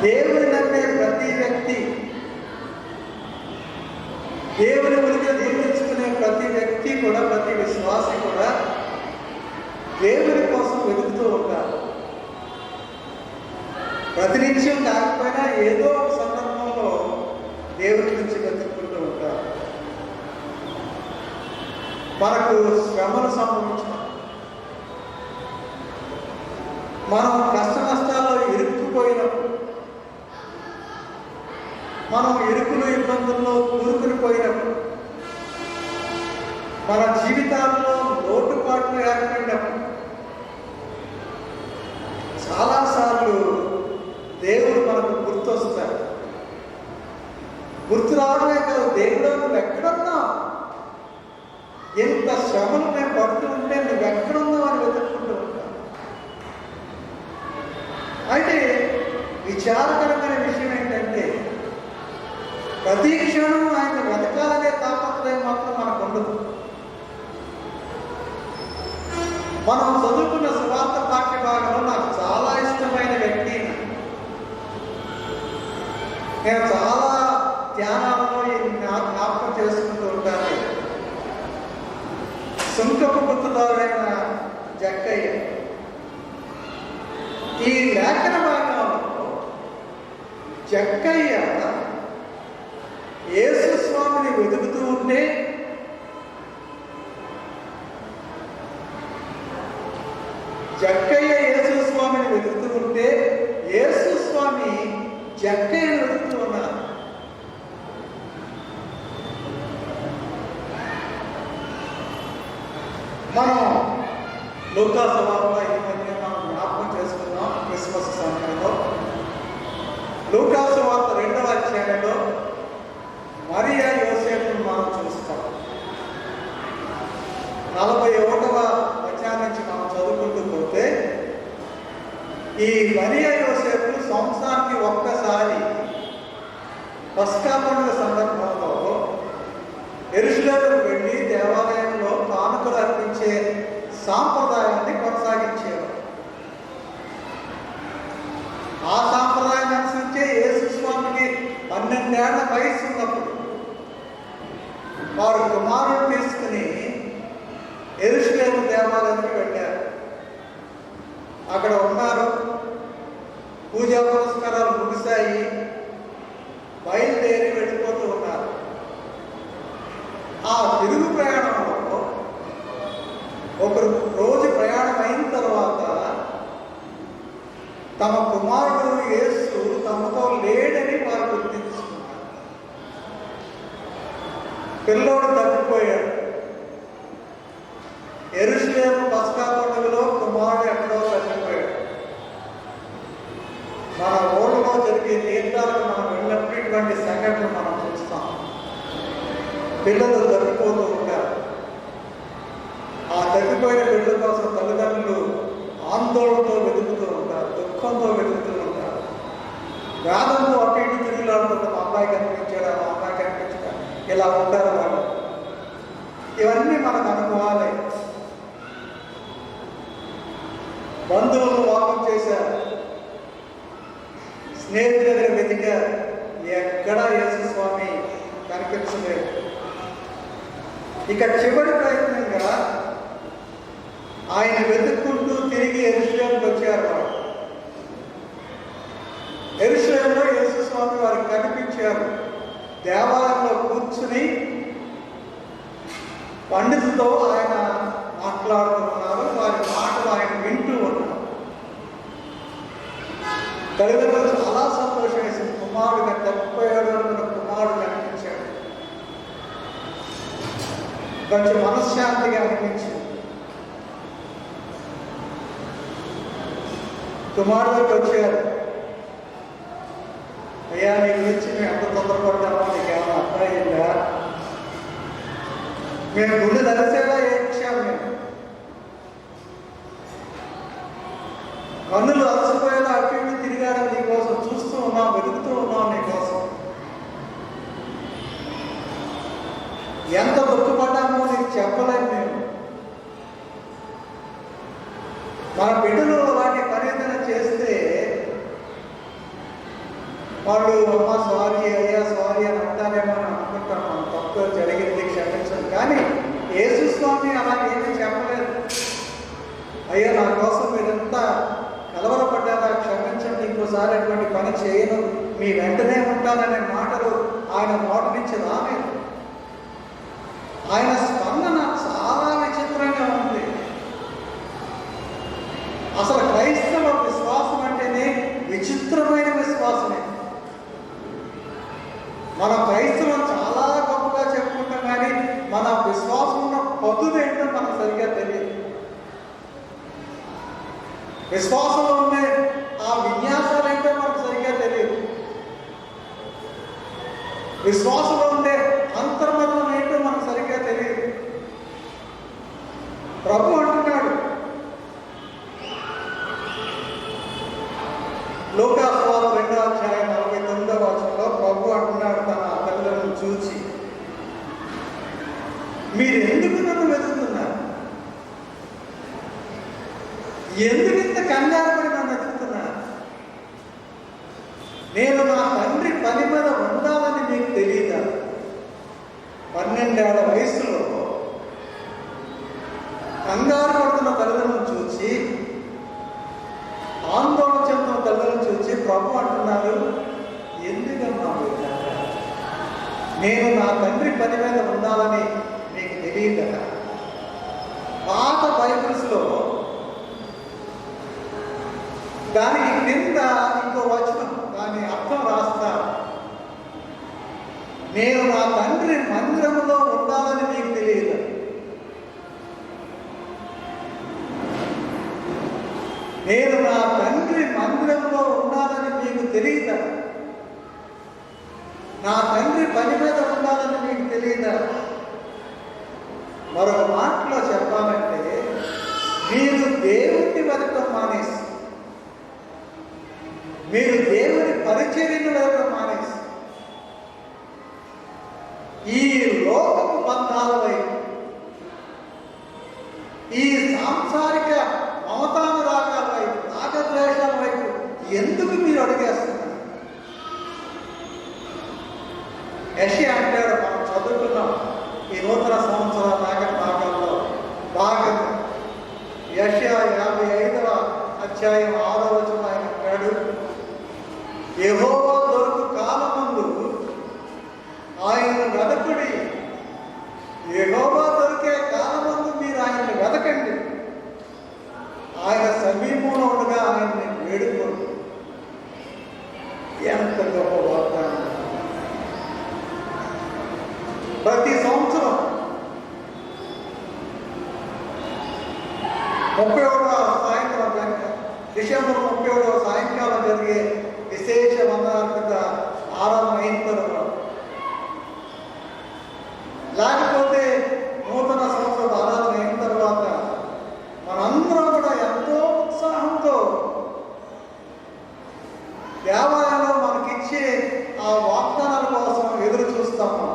దేవుని నమ్మే ప్రతి వ్యక్తి, దేవుని గురించి నిర్మించుకునే ప్రతి వ్యక్తి కూడా, ప్రతి విశ్వాసి కూడా దేవుని కోసం వెతుకుతూ ఉంటారు. ప్రతినిత్యం కాకపోయినా ఏదో ఒక సందర్భంలో దేవుని గురించి వెతుక్కుంటూ ఉంటారు. మనకు శ్రమలు సంభవించిన, మనం కష్ట నష్టాల్లో ఇరుక్కుపోయినప్పుడు, మనం ఇరుకులు ఇబ్బందుల్లో కూరుకుని పోయినప్పుడు, మన జీవితాల్లో లోటుపాట్లు ఏర్పడినప్పుడు చాలాసార్లు దేవుడు మనకు గుర్తొస్తాడు. గుర్తు రావడమే కాదు, దేవుడు నువ్వు ఎక్కడున్నావు, ఎంత శ్రమలు మేము పడుతూ ఉంటే నువ్వు ఎక్కడున్నావు అని వెతుక్కుంటూ ఉంటావు. అయితే విచారకరమైన విషయం ఏంటంటే ప్రతి క్షణం ఆయన వెతకాలనే తాపత్రయం మాత్రం మనకు ఉండదు. మనం చదువుకున్న సువార్త పాఠ్య భాగంలో నాకు చాలా ఇష్టమైన వ్యక్తి, నేను చాలా ధ్యానాలలో జ్ఞాపకం చేసుకుంటూ ఉంటాను, సుంకపు గుర్తుదారుడైన జక్కయ్య. ఈ లేఖన భాగంలో జక్కయ్య యేసు స్వామిని వెతుకుతూ ఉంటే యేసు స్వామి జక్కయ్యను వెతుకుతూ ఉన్నారు. మనం లూకా సువార్త ఈ మధ్య మనం జ్ఞాపకం చేసుకున్నాం. క్రిస్మస్ సమయంలో లూకా సువార్త 2వ అధ్యాయంలో మరియా యోసేపును మనం చూస్తాం. 41వ వచనం నుంచి మనం చదువుకుంటూ పోతే, ఈ మరియా యోసేపు సంవత్సరానికి ఒక్కసారి పస్కా పండుగ సందర్భంలో యెరూషలేముకు వెళ్ళి దేవాలయంలో కానుకలు అర్పించే సాంప్రదాయాన్ని కొనసాగించారు. ఆ సాంప్రదాయాన్ని అనుసరించే యేసు స్వామికి 12 ఏళ్ల వయసు ఉన్నప్పుడు వారు కుమారుడు తీసుకుని యెరూషలేము దేవాలయానికి వెళ్ళారు. అక్కడ ఉన్నారు, పూజా పురస్కారాలు ముగిశాయి, బయలుదేరి వెళ్ళిపోతూ ఉన్నారు. ఆ తిరుగు ప్రయాణంలో ఒక రోజు ప్రయాణం అయిన తర్వాత తమ కుమారుడు యేసు తమతో లేడని వారు గుర్తించుకున్నారు. పిల్లోడు తప్పిపోయాడు. యెరూషలేము పస్కా పండుగలో కుమారుడు ఎక్కడో తప్పిపోయాడు. మన ఊళ్ళలో జరిగే తీర్థాలకు మనం వెళ్ళినప్పుడు ఇటువంటి సంఘటనలు మనం చూస్తాం. పిల్లలు తప్పిపోతూ ఉంటారు. ఆ తప్పిపోయిన బిడ్డల కోసం తల్లిదండ్రులు ఆందోళనతో వెతుకుతూ ఉంటారు, దుఃఖంతో వెతుకుతూ ఉంటారు, వేదంతో అటు ఇటు తిరుగులాడుతుంటే మా అమ్మాయి కనిపించాడా, మా అమ్మాయి కనిపించడా, ఇలా ఉంటారు వాళ్ళు. ఇవన్నీ మనకు అనుభవాలే. బంధువులను వాపం చేశారు, స్నేహితుల దగ్గర వెతికారు, ఎక్కడా యేసు స్వామి కనిపించలేదు. ఇక చివరి ప్రయత్నంగా పండితులతో ఆయన మాట్లాడుతున్నారు, వారి మాటలు ఆయన వింటూ ఉన్నారు. తల్లిదండ్రులు చాలా సంతోషం వేసింది. కుమారుడుగా తప్పిపోయాడు అనుకున్న కుమారుడు అనిపించాడు. కొంచెం మనశ్శాంతిగా అనిపించింది. కుమారుడికి వచ్చారు. అయ్యా, నీ గురించి మేము ఎంత తొందరపడ్డామో నీకేమైనా అర్థమైందా? మేము గుండె తలిసేలా ఏడ్చాము. మేము కన్నులు అలసిపోయేలా అటు ఇటు తిరిగాడు నీకోసం, చూస్తూ ఉన్నాం, వెతుకుతూ ఉన్నాం నీకోసం. ఎంత దుఃఖపడ్డామో నీకు చెప్పలేము మేము. మన బిడ్డలు అలాంటి పరిధన చేస్తే వాళ్ళు అమ్మ సారీ, అయ్యా సారీ అని అంటారేమో అని అనుకుంటాం. మనం తప్పు జరిగింది, క్షమించండి. కానీ యేసు స్వామి అలా ఏమీ చెప్పలేదు. అయ్యా, నా కోసం మీరంతా కలవరపడ్డారా, క్షమించండి, ఇంకోసారి అటువంటి పని చేయను, మీ వెంటనే ఉంటాననే మాటలు ఆయన నోటి నుంచి రాలేదు. ఆయన స్పందన చాలా విచిత్రంగా ఉంది. అసలు క్రైస్తవ విశ్వాసం అంటేనే విచిత్రమైన విశ్వాసమే. మన క్రైస్తవం చాలా గొప్పగా చెప్పుకుంటాం, కానీ మన విశ్వాసం ఉన్న పదులేంటో మనకు సరిగ్గా తెలియదు. విశ్వాసంలో ఉండే ఆ విన్యాసాలు ఏంటో మనకు సరిగ్గా తెలియదు. విశ్వాసంలో ఉండే అంతర్మతం ఏంటో మనకు సరిగ్గా తెలియదు. ప్రభు అంటున్నాడు లూకాసు వార్త 2వ అధ్యాయం 49వ వచనంలో ప్రభు అంటున్నాడు తన తల్లిదండ్రులను చూచి, మీరు ఎందుకు నన్ను వెతుకుతున్నారు? ఎందుకు ఇంత కంగారు పడి నన్ను వెతుకుతున్నారు? నేను నా తండ్రి పని మీద ఉండాలని మీకు తెలియదా? 12 ఏళ్ల వయసులో కంగారు పడుతున్న తల్లిదండ్రులను చూచి, ఆందోళన చెందుతున్న తల్లిదండ్రులను చూచి ప్రభు అంటున్నారు, ఎందుకమ్మా నేను నా తండ్రి పని మీద ఉండాలని మీకు తెలియదు కదా. పాత బైబిల్స్లో దానికి క్రింద ఇంకో వచనం, దాని అర్థం రాస్తారు, నేను నా తండ్రి మందిరంలో ఉండాలని మీకు తెలియదు. నేను నా తండ్రి మందిరంలో ఉండాలని మీకు తెలియదా? నా తండ్రి పని మీద ఉండాలని మీకు తెలియదా? మరొక మాటలో చెప్పాలంటే, మీరు దేవుణ్ణి వెతకడం మానేసి, మీరు దేవుని పరిచర్యను వెతకడం మానేసి, ఈ లోకపు బంధాల వైపు, ఈ సాంసారిక మమతానురాగాల వైపు, రాగద్వేషాల వైపు ఎందుకు మీరు అడిగేస్తున్నారు? యెషయా అంటాడు, మనం చదువుకున్నాం ఈ నూతన సంవత్సర భాగంలో భాగంగా యెషయా 55వ అధ్యాయం 6వ వచనం ఆయన అంటాడు, యెహోవా దొరకు కాలమందు ఆయనను వెదకుడి. యెహోవా దొరికే కాలమందు మీరు ఆయన్ని వెదకండి. ఆయన సమీపంలో ఉండగా ఆయన్ని వేడుకోండి. ఎంత గొప్ప వాగ్దానం! ప్రతి సంవత్సరం 31వ సాయంత్రం, డిసెంబర్ 31వ సాయంకాలం జరిగే విశేష వందనాత్మక ఆరాధన అయిన తర్వాత, లేకపోతే నూతన సంవత్సర ఆరాధన అయిన తర్వాత మనందరం కూడా ఎంతో ఉత్సాహంతో దేవాలయంలో మనకిచ్చే ఆ వాగ్దానాల కోసం ఎదురు చూస్తాము.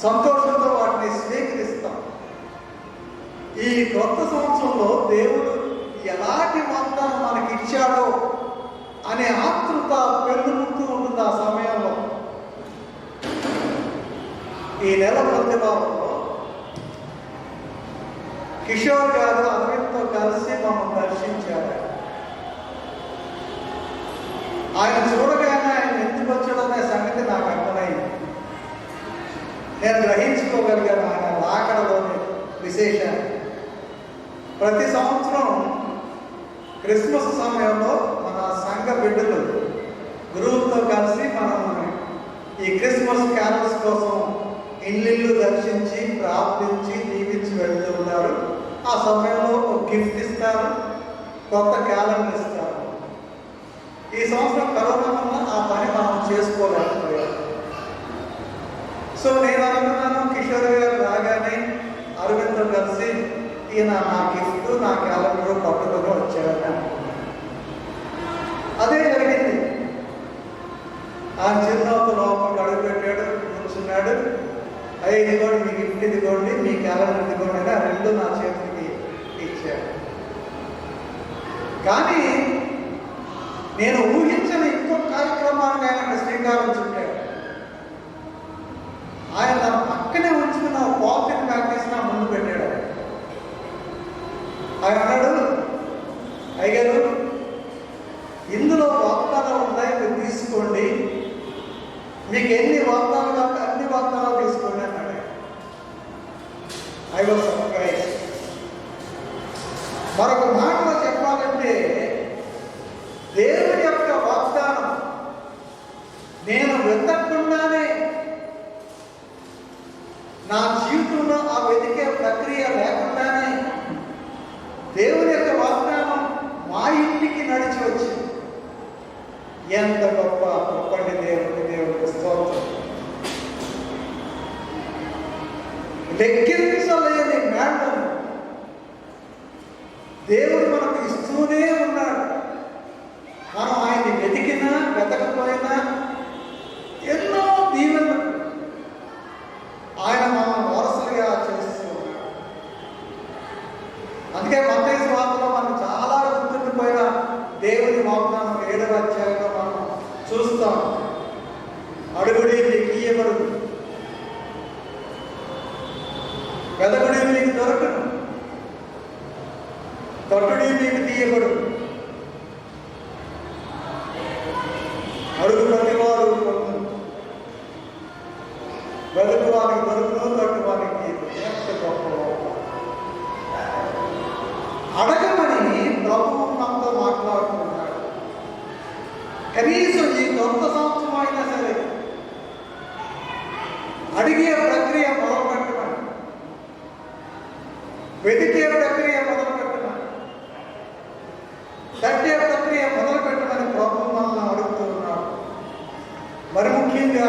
సంతోషంతో వాటిని స్వీకరిస్తాం. ఈ కొత్త సంవత్సరంలో దేవుడు ఎలాంటి వాగ్దానం మనకి ఇచ్చాడో అనే ఆతృత పెళ్ళుముతూ ఉంటుంది. ఆ సమయంలో ఈ నెల ప్రతిభావంలో కిషోర్ గారు అరవింద్తో కలిసి మమ్మల్ని దర్శించారు. ఆయన చూడగానే ఆయన ఎందుకు వచ్చాడనే సంగతి నాకు అర్థమైంది. నేను గ్రహించుకోగలిగాను ఆయన విశేషాన్ని. ప్రతి సంవత్సరం క్రిస్మస్ సమయంలో మన సంఘ బిడ్డలు గురువులతో కలిసి మనం ఈ క్రిస్మస్ క్యారల్స్ కోసం ఇల్లు దర్శించి ప్రార్థించి దీవించి వెళ్తూ ఉన్నారు. ఆ సమయంలో ఒక గిఫ్ట్ ఇస్తారు, కొత్త క్యాలెండర్ ఇస్తారు. ఈ సంవత్సరం కరోనా వల్ల ఆ పని మనం చేసుకోలేకపోయాం. సో నేను అనుకున్నాను, కిషోర్ గారు రాగానే అరవింద్తో కలిసి ఈయన నా గిఫ్ట్ నా క్యాలెండర్ పట్టుకొని వచ్చారని అనుకున్నాను. అదే జరిగింది. ఆ చిరునవ్వు లోపలికి అడుగు పెట్టాడు, కూర్చున్నాడు. ఇదిగోండి మీ గిఫ్ట్, ఇదిగోండి మీ క్యాలెండర్, ఇదిగోండి అని ఆ రెండు నా చేతికి ఇచ్చాడు. కానీ నేను ఊహించని ఇంకొక కార్యక్రమానికి ఆయన శ్రీకారం చుట్టాడు. ఆయన తన పక్కనే ఉంచుకున్న పాలిథిన్ ప్యాక్ చేసి నా ముందు పెట్టాడు. ఆయన అన్నాడు, అయ్యారు ఇందులో వాగ్దానాలు ఉన్నాయి, మీరు తీసుకోండి, మీకు ఎన్ని వాగ్దానాలు కావాలి అన్ని వాగ్దానాలు తీసుకోండి అన్నాడు. I was surprise. మరొక మాటలో చెప్పాలంటే దేవుడి యొక్క వాగ్దానం నేను వెతకకుండానే, నా జీవితంలో ఆ వెతికే ప్రక్రియ లేకుండానే దేవుని యొక్క వాగ్దానం మా ఇంటికి నడిచి వచ్చింది. ఎంత గొప్ప గొప్పండి దేవుడికి స్తోత్రం. లెక్కించలేని మేడను దేవుడు మనకు ఇస్తూనే ఉన్నాడు. మనం ఆయన్ని వెతికినా వెతకపోయినా ఎన్నో దీవెనలు ఆయన మనం వారసులుగా చేస్తూ ఉన్నాడు. అందుకే మత్తయి సువార్తలో మనం చాలా గుర్తుండిపోయిన దేవుని వాగ్దానం 7వ అధ్యాయంలో మనం చూస్తాం. అడుగుడి మీకు ఇయ్యబడును, వెదకుడి మీకు దొరకను, తట్టుడి మీకు తీయబడును. అడుగు ప్రతివాడు పొందును, వెదకు వారికి దొరకను, తట్టు వారికి తీయబడును. ఎంత గొప్ప అడగమని ప్రభువు మనతో మాట్లాడుతున్నాడు. కనీసం ఈ కొత్త సంవత్సరం అయినా సరే అడిగే ప్రక్రియ మొదలుపెట్టమని, వెతికే ప్రక్రియ మొదలుపెట్టమని, తట్టే ప్రక్రియ మొదలుపెట్టమని ప్రభువు మనల్ని అడుగుతూ ఉన్నాడు. మరి ముఖ్యంగా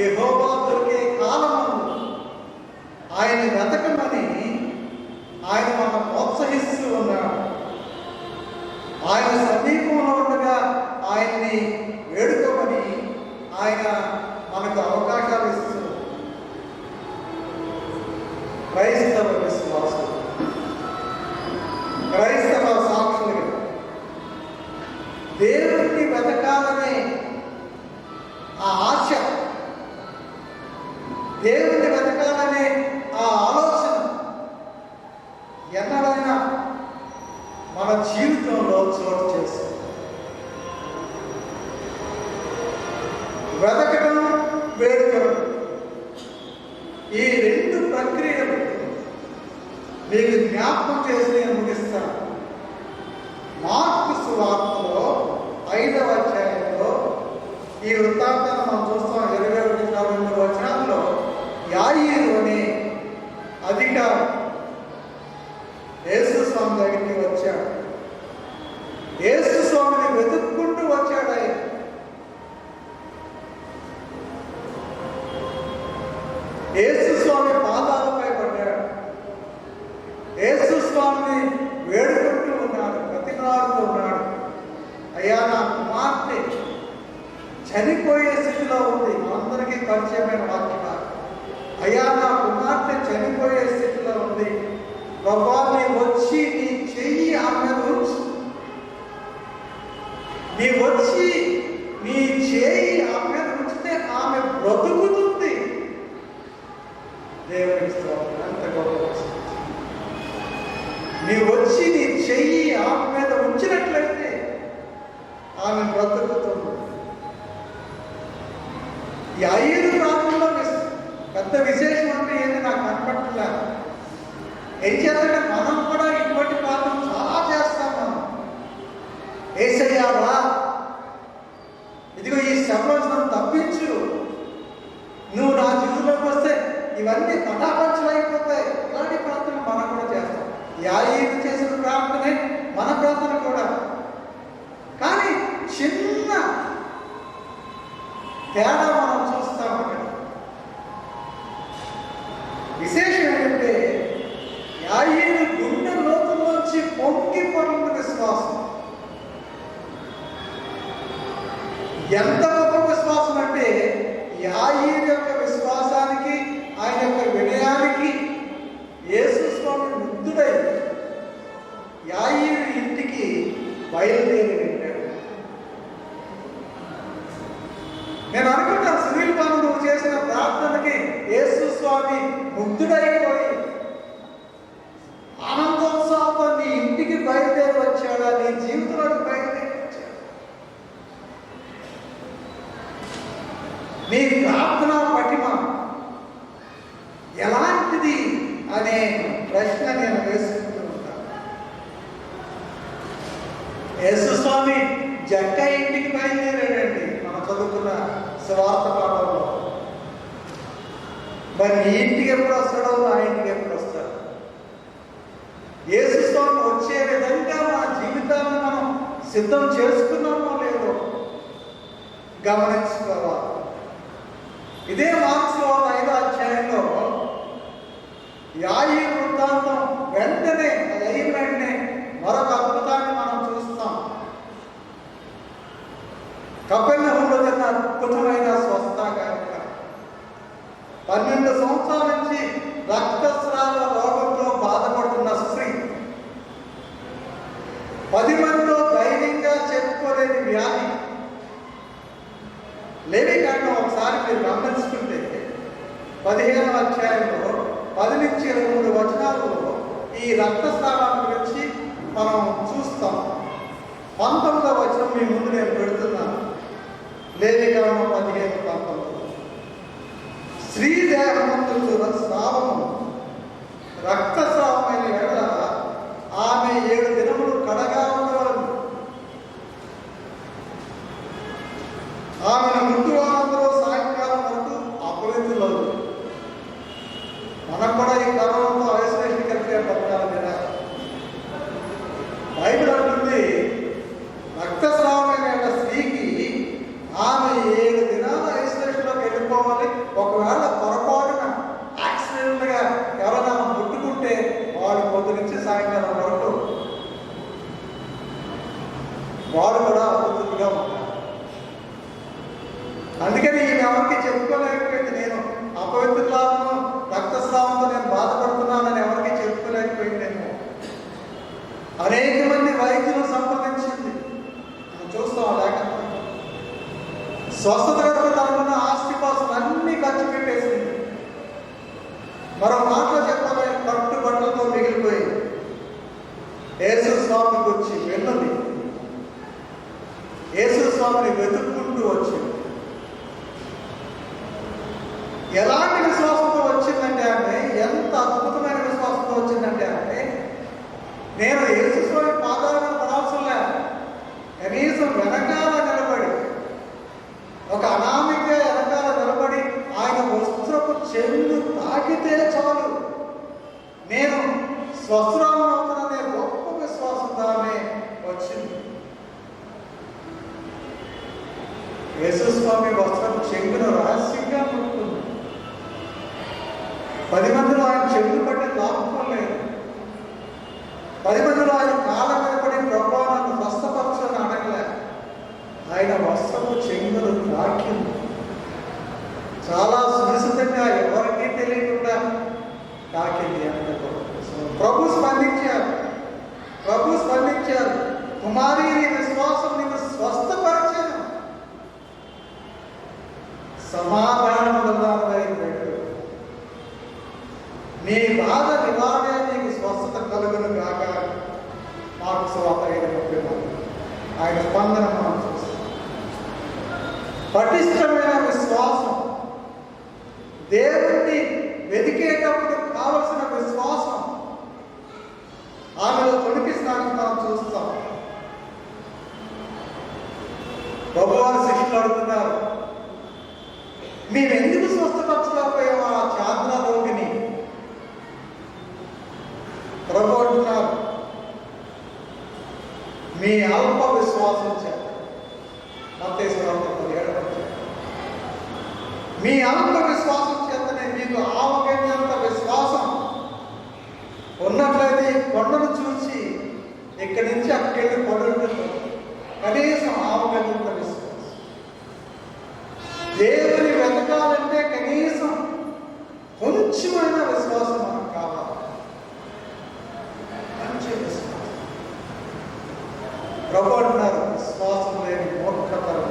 యెహోవా దొరికే కాలము ఆయన వెతకమని ఆయన మనం ప్రోత్సహిస్తూ ఉన్నాడు. ఆయన సమీపంలో ఉండగా ఆయన్ని వేడుకోమని ఆయన మనకు అవకాశాలు ఇస్తూ క్రైస్తవ విశ్వాసులు, క్రైస్తవ సాక్షులుగా దేవుడిని వెతకాలనే ఆ ఆశ, దేవుడిని వెతకాలనే ఆ ఆలోచన ఎన్నడైనా మన జీవితంలో చోటు చేస్తుంది. వెతకడం, వేడుకడం, ఈ రెండు ప్రక్రియలు మీకు జ్ఞాపకం చేసి నేను ముగిస్తాను. మార్కు సువార్తలో 5వ అధ్యాయంలో ఈ వృత్తాంతాన్ని మనం చూస్తాం. 21-22 వచనాల్లో యాయీరు అనే అధికారి యేసు స్వామి దగ్గరికి వచ్చాడు. యేసు స్వామిని వెతుక్కుంటూ వచ్చాడు. ఆయన యేసు స్వామి పాదాలపై పడ్డాడు. యేసు స్వామిని వేడుకుంటూ ఉన్నాడు, ప్రతిమాడుతూ ఉన్నాడు. అయ్యా నా కుమార్తె చనిపోయే స్థితిలో ఉంది. అందరికీ పరిచయమైన వాక్యం. అయ్యా నా కుమార్తె చనిపోయే స్థితిలో ఉంది. ప్రభా నీ వచ్చి నీ చెయ్యి ఆమె ఉంచు, నీ వచ్చి నీ చేయి ఆమె ఉంచితే ఆమె బ్రతుకుతుంది. దేవునికి స్తోత్రం. ఎంత గొప్ప. నీ వచ్చి నీ చెయ్యి ఆమె మీద ఉంచినట్లయితే ఆమె బ్రతుకుతుంది. ఈ 5 రాత్రుల్లో పెద్ద విశేషం అంటే ఏంటి నాకు కనపట్టలేదు. ఏం చేద్దంటే మనం కూడా ఇటువంటి ప్రార్థన చాలా చేస్తాం. మనం ఏసయ్యావా ఇదిగో ఈ శ్రమలో నన్ను తప్పించు, నువ్వు నా జీవితంలోకి వస్తే ఇవన్నీ పటాపంచలైపోతాయి. ఇలాంటి ప్రార్థన మనం కూడా చేస్తాం. యాయీరు చేసిన ప్రార్థనే మన ప్రార్థన కూడా. కానీ చిన్న తేడా మనం చూస్తాం అక్కడ. విశేషం ఏంటంటే యాయీరు గుండె లోతుల్లోంచి పొంగి పొరలిన విశ్వాసం. ఎంత గొప్ప విశ్వాసం అంటే యాయీరు యొక్క విశ్వాసానికి, ఆయన యొక్క వినయానికి యేసు స్వామి ముగ్ధుడై యాయీరు ఇంటికి బయలుదేరి వెళ్ళాడు. నేను అనుకుంటాను, సునీల్ బాబు నువ్వు చేసిన ప్రార్థనకి యేసు స్వామి ముగ్ధుడైపోయి ఆనందోత్సవంతో నీ ఇంటికి బయలుదేరి వచ్చాడా, నీ జీవితంలోకి బయలుదేరి వచ్చాడు. నీ ప్రార్థన పటిమ ఎలాంటిది అనే ప్రశ్న నేను వేసుకుంటూ ఉంటాను. యేసు స్వామి జక్క ఇంటికి బయలుదేరాడండి మనం చదువుకున్న సువార్త పాఠంలో. మరి నీ ఇంటికి ఎప్పుడు వస్తాడో, నా ఇంటికి ఎప్పుడు వస్తాడు? యేసు స్వామి వచ్చే విధంగా మన జీవితాన్ని మనం సిద్ధం చేసుకున్నామో లేదో గమనించుకోవాలి. ఇదే మార్క్స్ 5వ అధ్యాయంలో యాయీరు వృత్తాంతం వెంటనే అయిన వెంటనే మరొక అద్భుతాన్ని మనం చూస్తాం. కపెర్నహూములో జరిగిన అద్భుతమైన స్వస్థ కార్యక్రమం. 12 సంవత్సరాల నుంచి రక్తస్రావ రోగంతో బాధపడుతున్న స్త్రీ, 10 మందితో ధైర్యంగా చెప్పుకోలేని వ్యాధి. లేవికాండం ఒకసారి మీరు గమనించుకుంటే 15వ అధ్యాయంలో 10 నుంచి 23 వచనాలలో ఈ రక్తస్రావాన్ని గురించి మనం చూస్తాం. 19వ వచనం మీ ముందు నేను పెడుతున్నాను. లేవికాండం 15:19. స్త్రీ దేహమందు స్రావము రక్తస్రావమైన ఎడల ఆమె 7 దినములు కడగా ఉండవలను. ఆమెను ముందు వారందరూ సాయంకాలం వరకు అపవిత్రులు. మనం కూడా ఈ కరోనాతో ఐసోలేషన్ కలిపే పత్రాలు కదా. బైబిల్ అంటుంది రక్తస్రావమైన స్త్రీకి ఆమె 7 దినాల ఐసోలేషన్లోకి వెళ్ళిపోవాలి. ఒకవేళ పొరపాటున యాక్సిడెంట్గా ఎవరైనా ముట్టుకుంటే వాడు పొద్దు నుంచి సాయంకాలం వరకు వాడు కూడా అపవిత్రులుగా ఉంటారు. అందుకని ఈమె ఎవరికి చెప్పుకోలేకపోయింది. నేను అపవిత్రులను రక్తస్రావంతో నేను బాధపడుతున్నానని ఎవరికి చెప్పుకోలేకపోయిందేమో. అనేక మంది వైద్యులు సంప్రదించింది. మనం చూస్తాం లేకపోతే స్వస్థత కొరకు తనకున్న ఆస్తిపాస్తులు అన్నీ ఖర్చు పెట్టేసింది. మరో మాటలో చెప్పాలి, కట్టుబట్టలతో మిగిలిపోయింది. యేసు స్వామికి వచ్చి వెళ్ళింది. యేసు స్వామిని వెతుక్కుంటూ వచ్చింది. ఎలాంటి విశ్వాసంతో వచ్చిందంటే ఆమె, ఎంత అద్భుతమైన విశ్వాసంతో వచ్చిందంటే ఆమె, నేను యేసు స్వామి పాదాలను పడాల్సిన లే, కనీసం వెనకాల నిలబడి, ఒక అనామిక వెనకాల నిలబడి ఆయన వస్త్రపు చెవులు తాకితే చాలు నేను స్వస్త్రాలనే గొప్ప విశ్వాసంతో ఆమె వచ్చింది. యేసు స్వామి వస్త్రపు చెంగును రహస్యంగా ముట్టుకుంది. 10 మందిలో ఆయన చెవులు పట్టి లాక్కోలేదు. 10 మందిలో ఆయన కాళ్ళ మీద పడి ప్రభావాన్ని స్వస్థపరచని అడగలే. ఆయన వస్త్రపు చెంగును తాకింది. చాలా సునిశ్చితంగా ఎవరికీ తెలియకుండా తాకింది. అంటే ప్రభు స్పందించారు. కుమారి నీ విశ్వాసం నీకు స్వస్థపరిచాను, సమాధానం నీ బాధ నివారణ నీకు స్వస్థత కలుగును కాక. మాకు స్వాత ఆయన స్పందన మనం చూస్తాం. పటిష్టమైన విశ్వాసం, దేవుణ్ణి వెతికేటప్పుడు కావలసిన విశ్వాసం, ప్రభు అంటున్నారు, మీ అల్ప విశ్వాసం చేత. మత్తయి సువార్త 17 మీ అల్ప విశ్వాసం చేతనే మీకు ఆవగన్నంత విశ్వాసం ఉన్నట్లయితే ఈ కొండను చూసి ఇక్కడి నుంచి అక్కడికి పడుతుంది. కనీసం ఆవగన్నంత విశ్వాసం. దేవుని వెతకాలంటే కనీసం కొంచెమైనా విశ్వాసం మనకు కావాలి. మంచి విశ్వాసం. ప్రభు అంటున్నారు, విశ్వాసం లేని మూర్ఖతరం,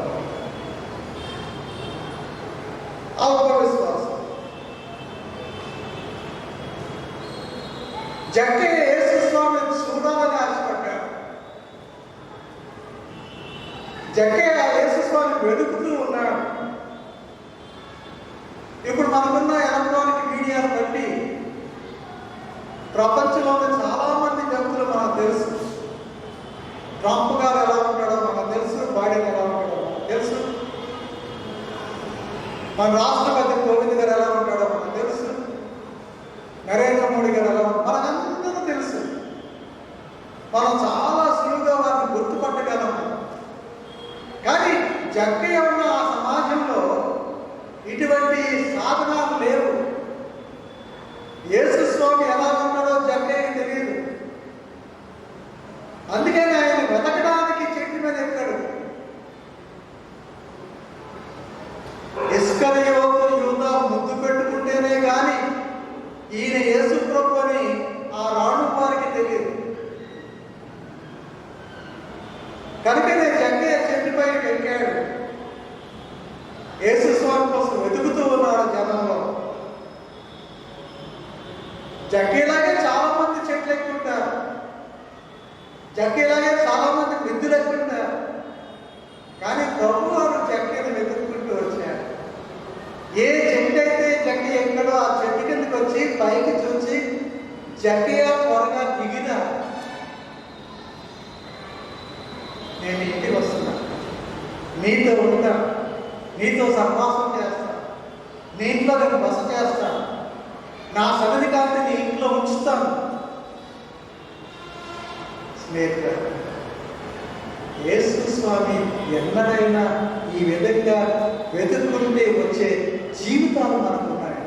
అల్ప విశ్వాసం. జక్కయ్య యేసు స్వామిని చూడాలని ఆశపడ్డాడు. జక్కయ్య యేసు స్వామిని వెతుకుతూ ఉన్నాడు. ఇప్పుడు మనకున్న ఎలక్ట్రానిక్ మీడియాను బట్టి ప్రపంచంలోని చాలా మంది వ్యక్తులు మనకు తెలుసు. ట్రంప్ గారు ఎలా ఉంటాడో మనకు తెలుసు, బైడెన్ ఎలా ఉంటాడో మనకు తెలుసు, మన రాష్ట్రపతి కోవింద్ గారు ఎలా ఉంటాడో మనకు తెలుసు, నరేంద్ర మోడీ గారు ఎలా ఉంటాడో మనకందరూ తెలుసు. మనం చాలా సులువుగా వారిని గుర్తుపట్టగలం. కానీ జక్కయ్య ఉన్న ఆ సమాజంలో ఇటువంటి సాధనాలు లేవు. యేసు స్వామి ఎలా ఉన్నాడో జక్కయ్యకి తెలియదు. అందుకని ఆయన వెతకడానికి చెట్టు మీద ఎక్కాడు. ఇస్కరియోతు యూదా ముద్దు పెట్టుకుంటేనే కానీ ఈయన యేసు ప్రభు అని ఆ రాణు వారికి తెలియదు. కనుకనే జక్కయ్య చెట్టుపై ఎక్కాడు. యేసు స్వామి కోసం వెతుకుతూ ఉన్నాడు జనంలో. జక్కయ్యలాగే చాలా మంది చెట్లు ఎక్కుంటారు. జక్కయ్యలాగే చాలా మంది విద్యులు ఎక్కుంటారు. కానీ ప్రభు వారు జక్కయ్యను వెతుక్కుంటూ వచ్చారు. ఏ చెట్టు అయితే జక్కయ్య ఎక్కడో ఆ చెట్టు కిందకి వచ్చి పైకి చూసి జక్కయ్య త్వరగా దిగిన, నేను ఇంటికి వస్తున్నా, నీతో ఉంటా, నీతో సహవాసం చేస్తా, నీ ఇంట్లో నేను బస చేస్తాను, నా సన్నిధి కాంతి నీ ఇంట్లో ఉంచుతాను. స్నేహితుడు, యేసు స్వామి ఎన్నడైనా ఈ విధంగా వెతుక్కుంటే వచ్చే జీవితాలు మనకున్నాయి.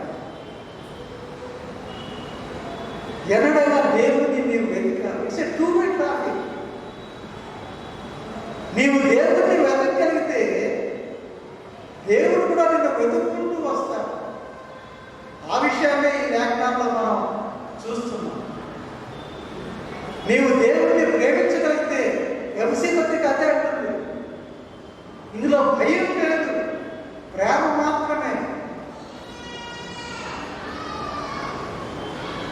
ఎన్నడైనా దేవుడిని నీవు వెతకాలి. It's a two way traffic. నీవు దేవుడిని వెతకగలిగితే దేవుడు కూడా నిన్ను వెతుక్కుంటూ వస్తాడు. ఆ విషయాన్ని ఈ లేఖనాల్లో మనం చూస్తున్నాం. నీవు దేవుడిని ప్రేమించగలిగితే ఎంసీ పత్రిక అదే అంటుంది, ఇందులో భయం లేదు, ప్రేమ మాత్రమే.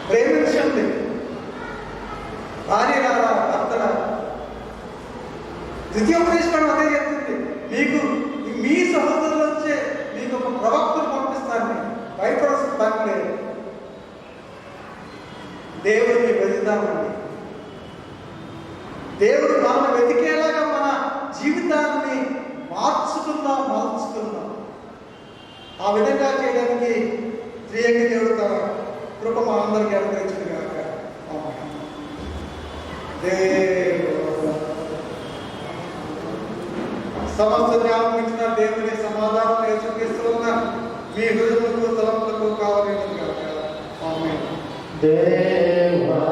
ప్రేమించండి భార్యలారా, భర్తలారా. ద్వితీయోపదేశం అదే చెప్తుంది, మీకు మీ సహోదరులు వచ్చే మీకు ఒక ప్రవక్తను పంపిస్తాను, భయపడాల్సిన పని లేదు. దేవుడిని వెతుకుదామండి. దేవుడు మనల్ని వెతికేలాగా మన జీవితాన్ని మార్చుకుందాం. ఆ విధంగా చేయడానికి త్రియేక దేవుడు తన కృప మనందరికీ అనుగ్రహించింది కాక. సమస్త జ్ఞానం ఇచ్చిన దేవుని సమాధానం యేసుక్రీస్తున్న మీ హృదయములకు తలంపులకు కావాలని కాక. ఆమేన్. దేవా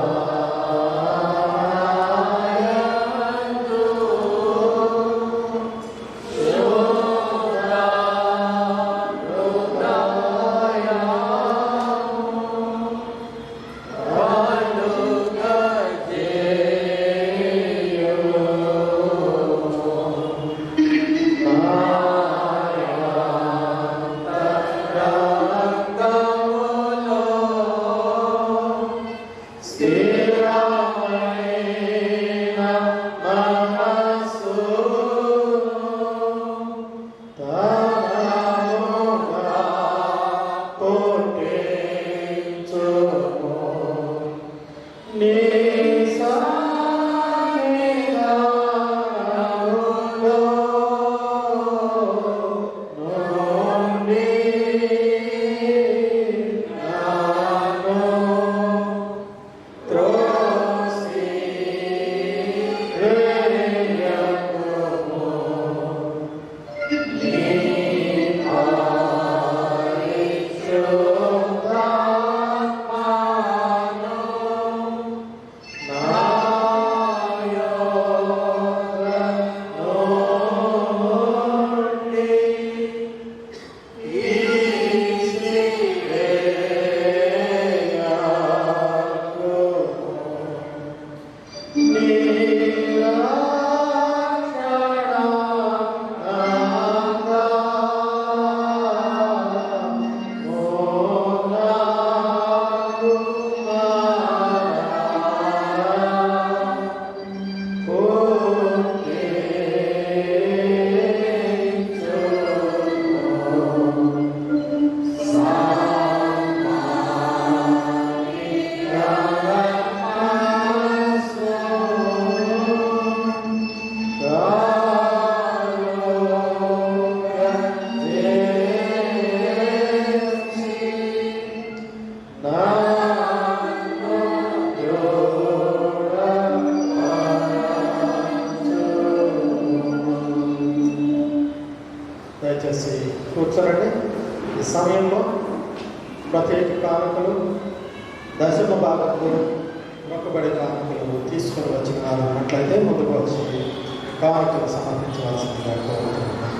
త్రో భాగంలో మొక్కబడి కానుకలు తీసుకొని వచ్చిన వారు ఉన్నట్లయితే ముందుకు వచ్చి కానుకలు సమర్పించవలసిందిగా కోరుతున్నాను.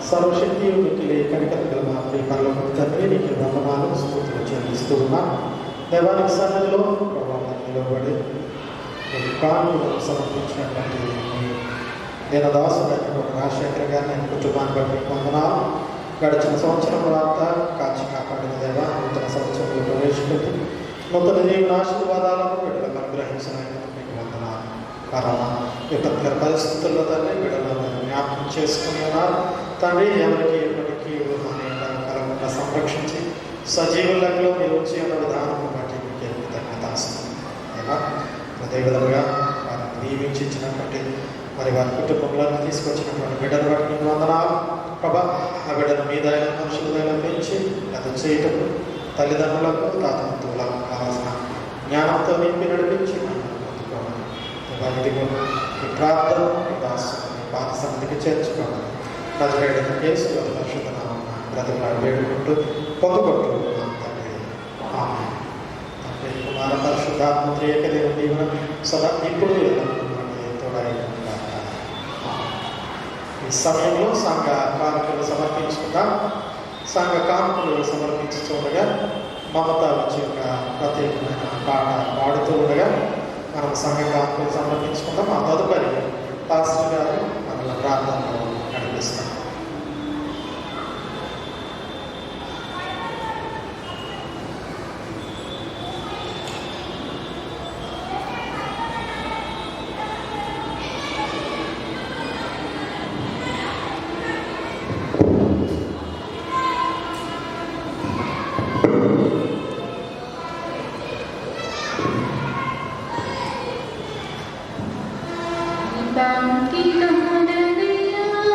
సర్వశక్తి మిక్కిలి కనికర గల మా ప్రియ పరలోకపు తండ్రి, నీకు వందనాలు స్తుతులు చెల్లిస్తూ ఉన్నాం. దేవానికి సన్నిధిలో ప్రభావం నిలబడి కానుకలను సమర్పించినటువంటి దీనదాసుడైనటువంటి రాజశేఖర్ గారిని ఆయన కుటుంబాన్ని బట్టి వందనాలు. గడిచిన సంవత్సరం అంతా కాచి కాపాడిన దేవా, నూతన సంవత్సరంలో ప్రవేశపెట్టి నూతన జీవన ఆశీర్వాదాలను బిడ్డలకు అనుగ్రహించినందుకు మీకు వందనాలు. కరోనా విపత్కర పరిస్థితుల్లో తండ్రి బిడ్డలను జ్ఞాపకం చేసుకుని ఉన్నారు తండ్రి. ఎవరికి ఎప్పటికీ కలగకుండా సంరక్షించి సజీవులలో మీరు వచ్చి ఉన్న విధానం బట్టి మీకు కృతజ్ఞతాస్తులు. అదేవిధంగా వారిని దీవించినటువంటి మరి వారి కుటుంబంలోకి తీసుకొచ్చినటువంటి బిడ్డలు బట్టి మీకు వందనాలు ప్రభా. ఆ బిడ్డల మీద మనుషుల పెంచి గత చేయటకు తల్లిదండ్రులకు తాతలకు కావాల్సిన జ్ఞానంతో నింపి నడిపించి ఈ ప్రార్థన దాసు పాత సన్నిధికి చేర్చుకోవాలి. నజరేయుడైన యేసు పరిశుద్ధ నామమున బ్రతిమలాడి వేడుకుంటూ పొందుకుంటున్నాం తండ్రి. ఆమేన్. తండ్రి కుమార పరిశుద్ధాత్మ త్రియక దేవుని దీవెన సదా ఇప్పుడు తోడైగాక. ఈ సమయంలో సంఘ కానుకలు సమర్పించుకుందాం. సంఘ కానుకలు సమర్పించుతుండగా మమత వచ్చి ఒక ప్రత్యేకమైన పాట పాడుతూ ఉండగా మనం సంఘ కానుకలు సమర్పించుకుందాం. ఆ తదుపరి పాస్టర్ గారు మనల్ని ప్రార్థనలో నడిపిస్తాం. Bangkit kemuliaan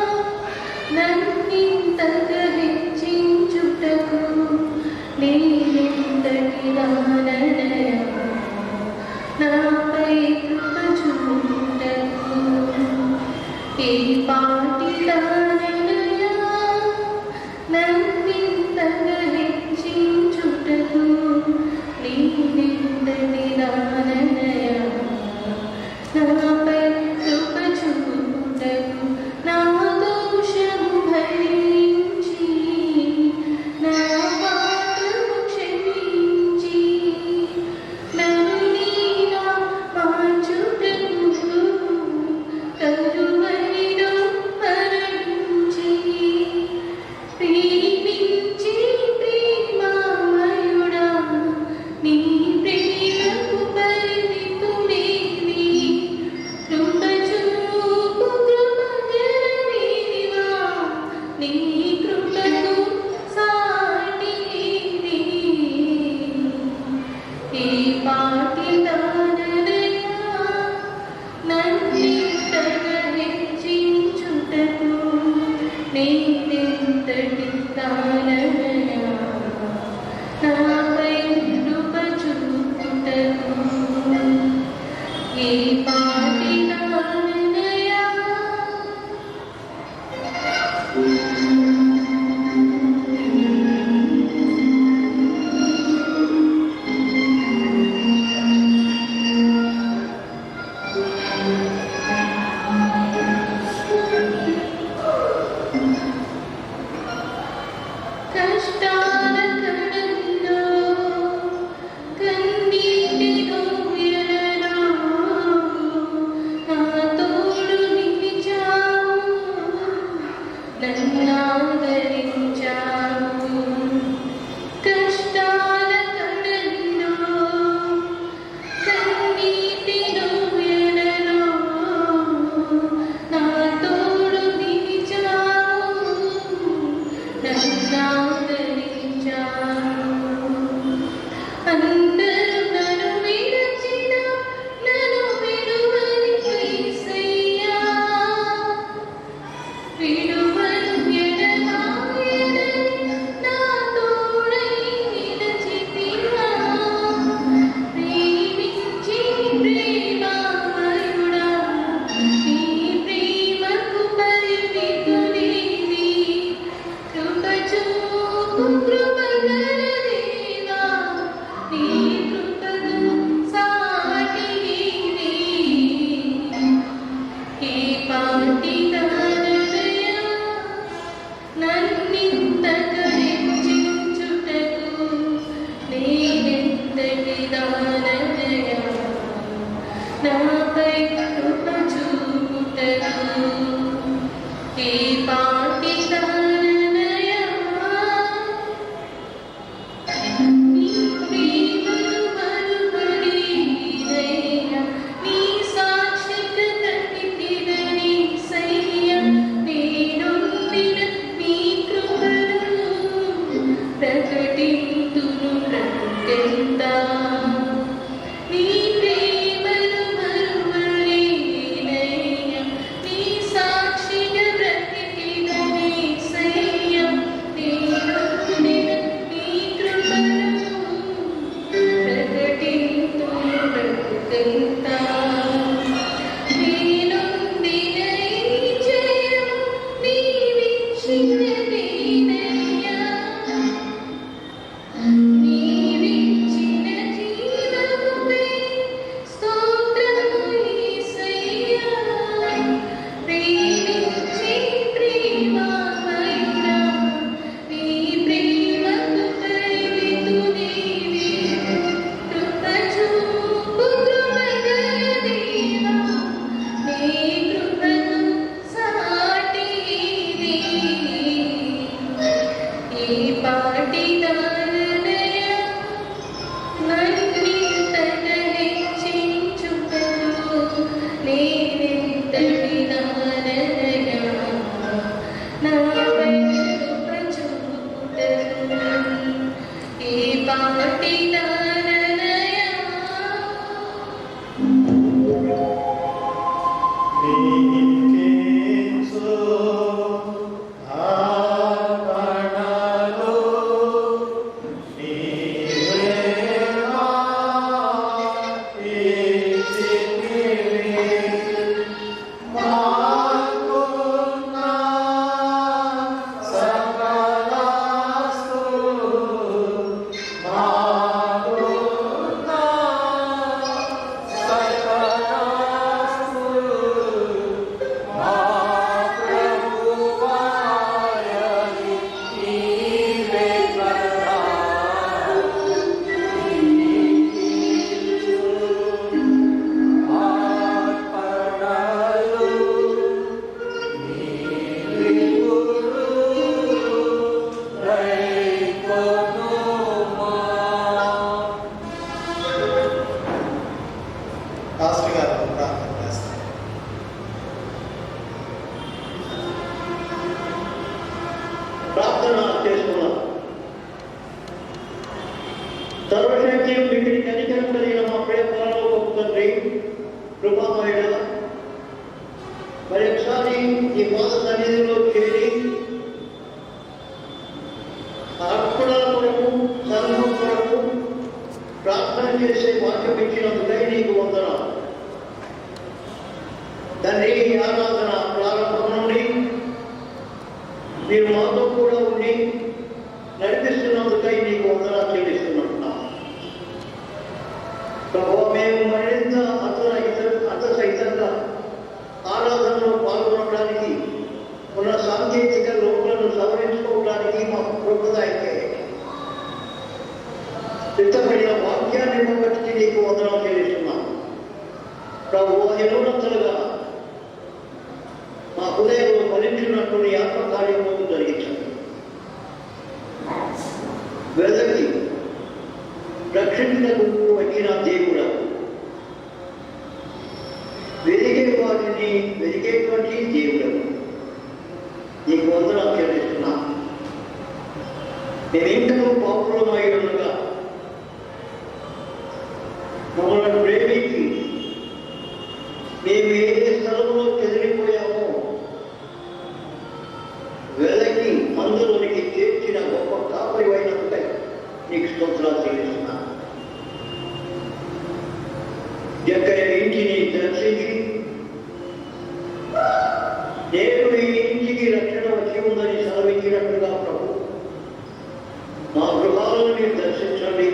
దర్శించండి.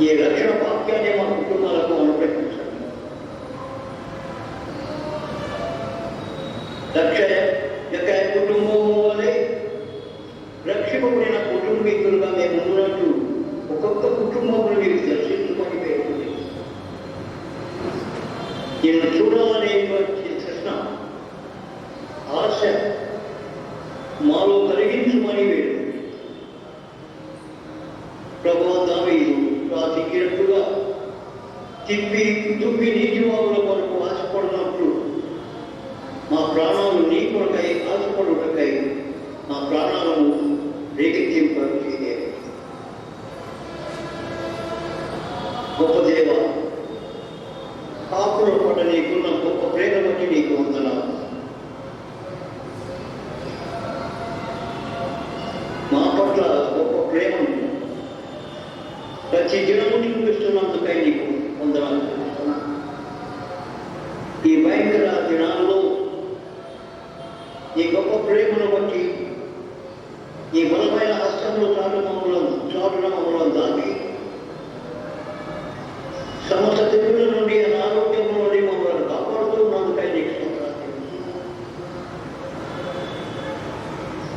ఈ రక్షణ వాక్యాన్ని మా కుటుంబాలకు అనుగ్రహించండి. యొక్క కుటుంబం వల్లే రక్షింపబడిన కుటుంబీకులుగా మేము ఉన్నట్టు ఒక్కొక్క కుటుంబంలో మీరు దర్శించుకొని పెట్టుకుంది. నేను చూడాలనేటువంటి తృష్ణ, ఆశ మాలో కలిగించమని వేడు. ప్రభువా, దావీదు రాతికినట్టుగా తిప్పి తుప్పి నీటివాగుల కొరకు ఆశపడినప్పుడు మా ప్రాణాలు నీ కొరకై ఆశపడుటకై మా ప్రాణాలను రేకెత్తింపే గొప్ప దేవ, పాపుల పట్ల నీకున్న గొప్ప ప్రేమ బట్టి నీకు వందనాలు. మా పట్ల గొప్ప ప్రేమను ప్రతి దినము చూపిస్తున్నందుకై నీకు వందనాలు చూపిస్తున్నాను. ఈ భయంకర దినాల్లో ఈ గొప్ప ప్రేమను బట్టి ఈ బలమైన హస్తంలో చాటున మమ్మల్ని దాటి సమస్త తెగుల నుండి అనారోగ్యం నుండి మమ్మల్ని కాపాడుతూ ఉన్నందుకై నీకు స్తోత్రాలు.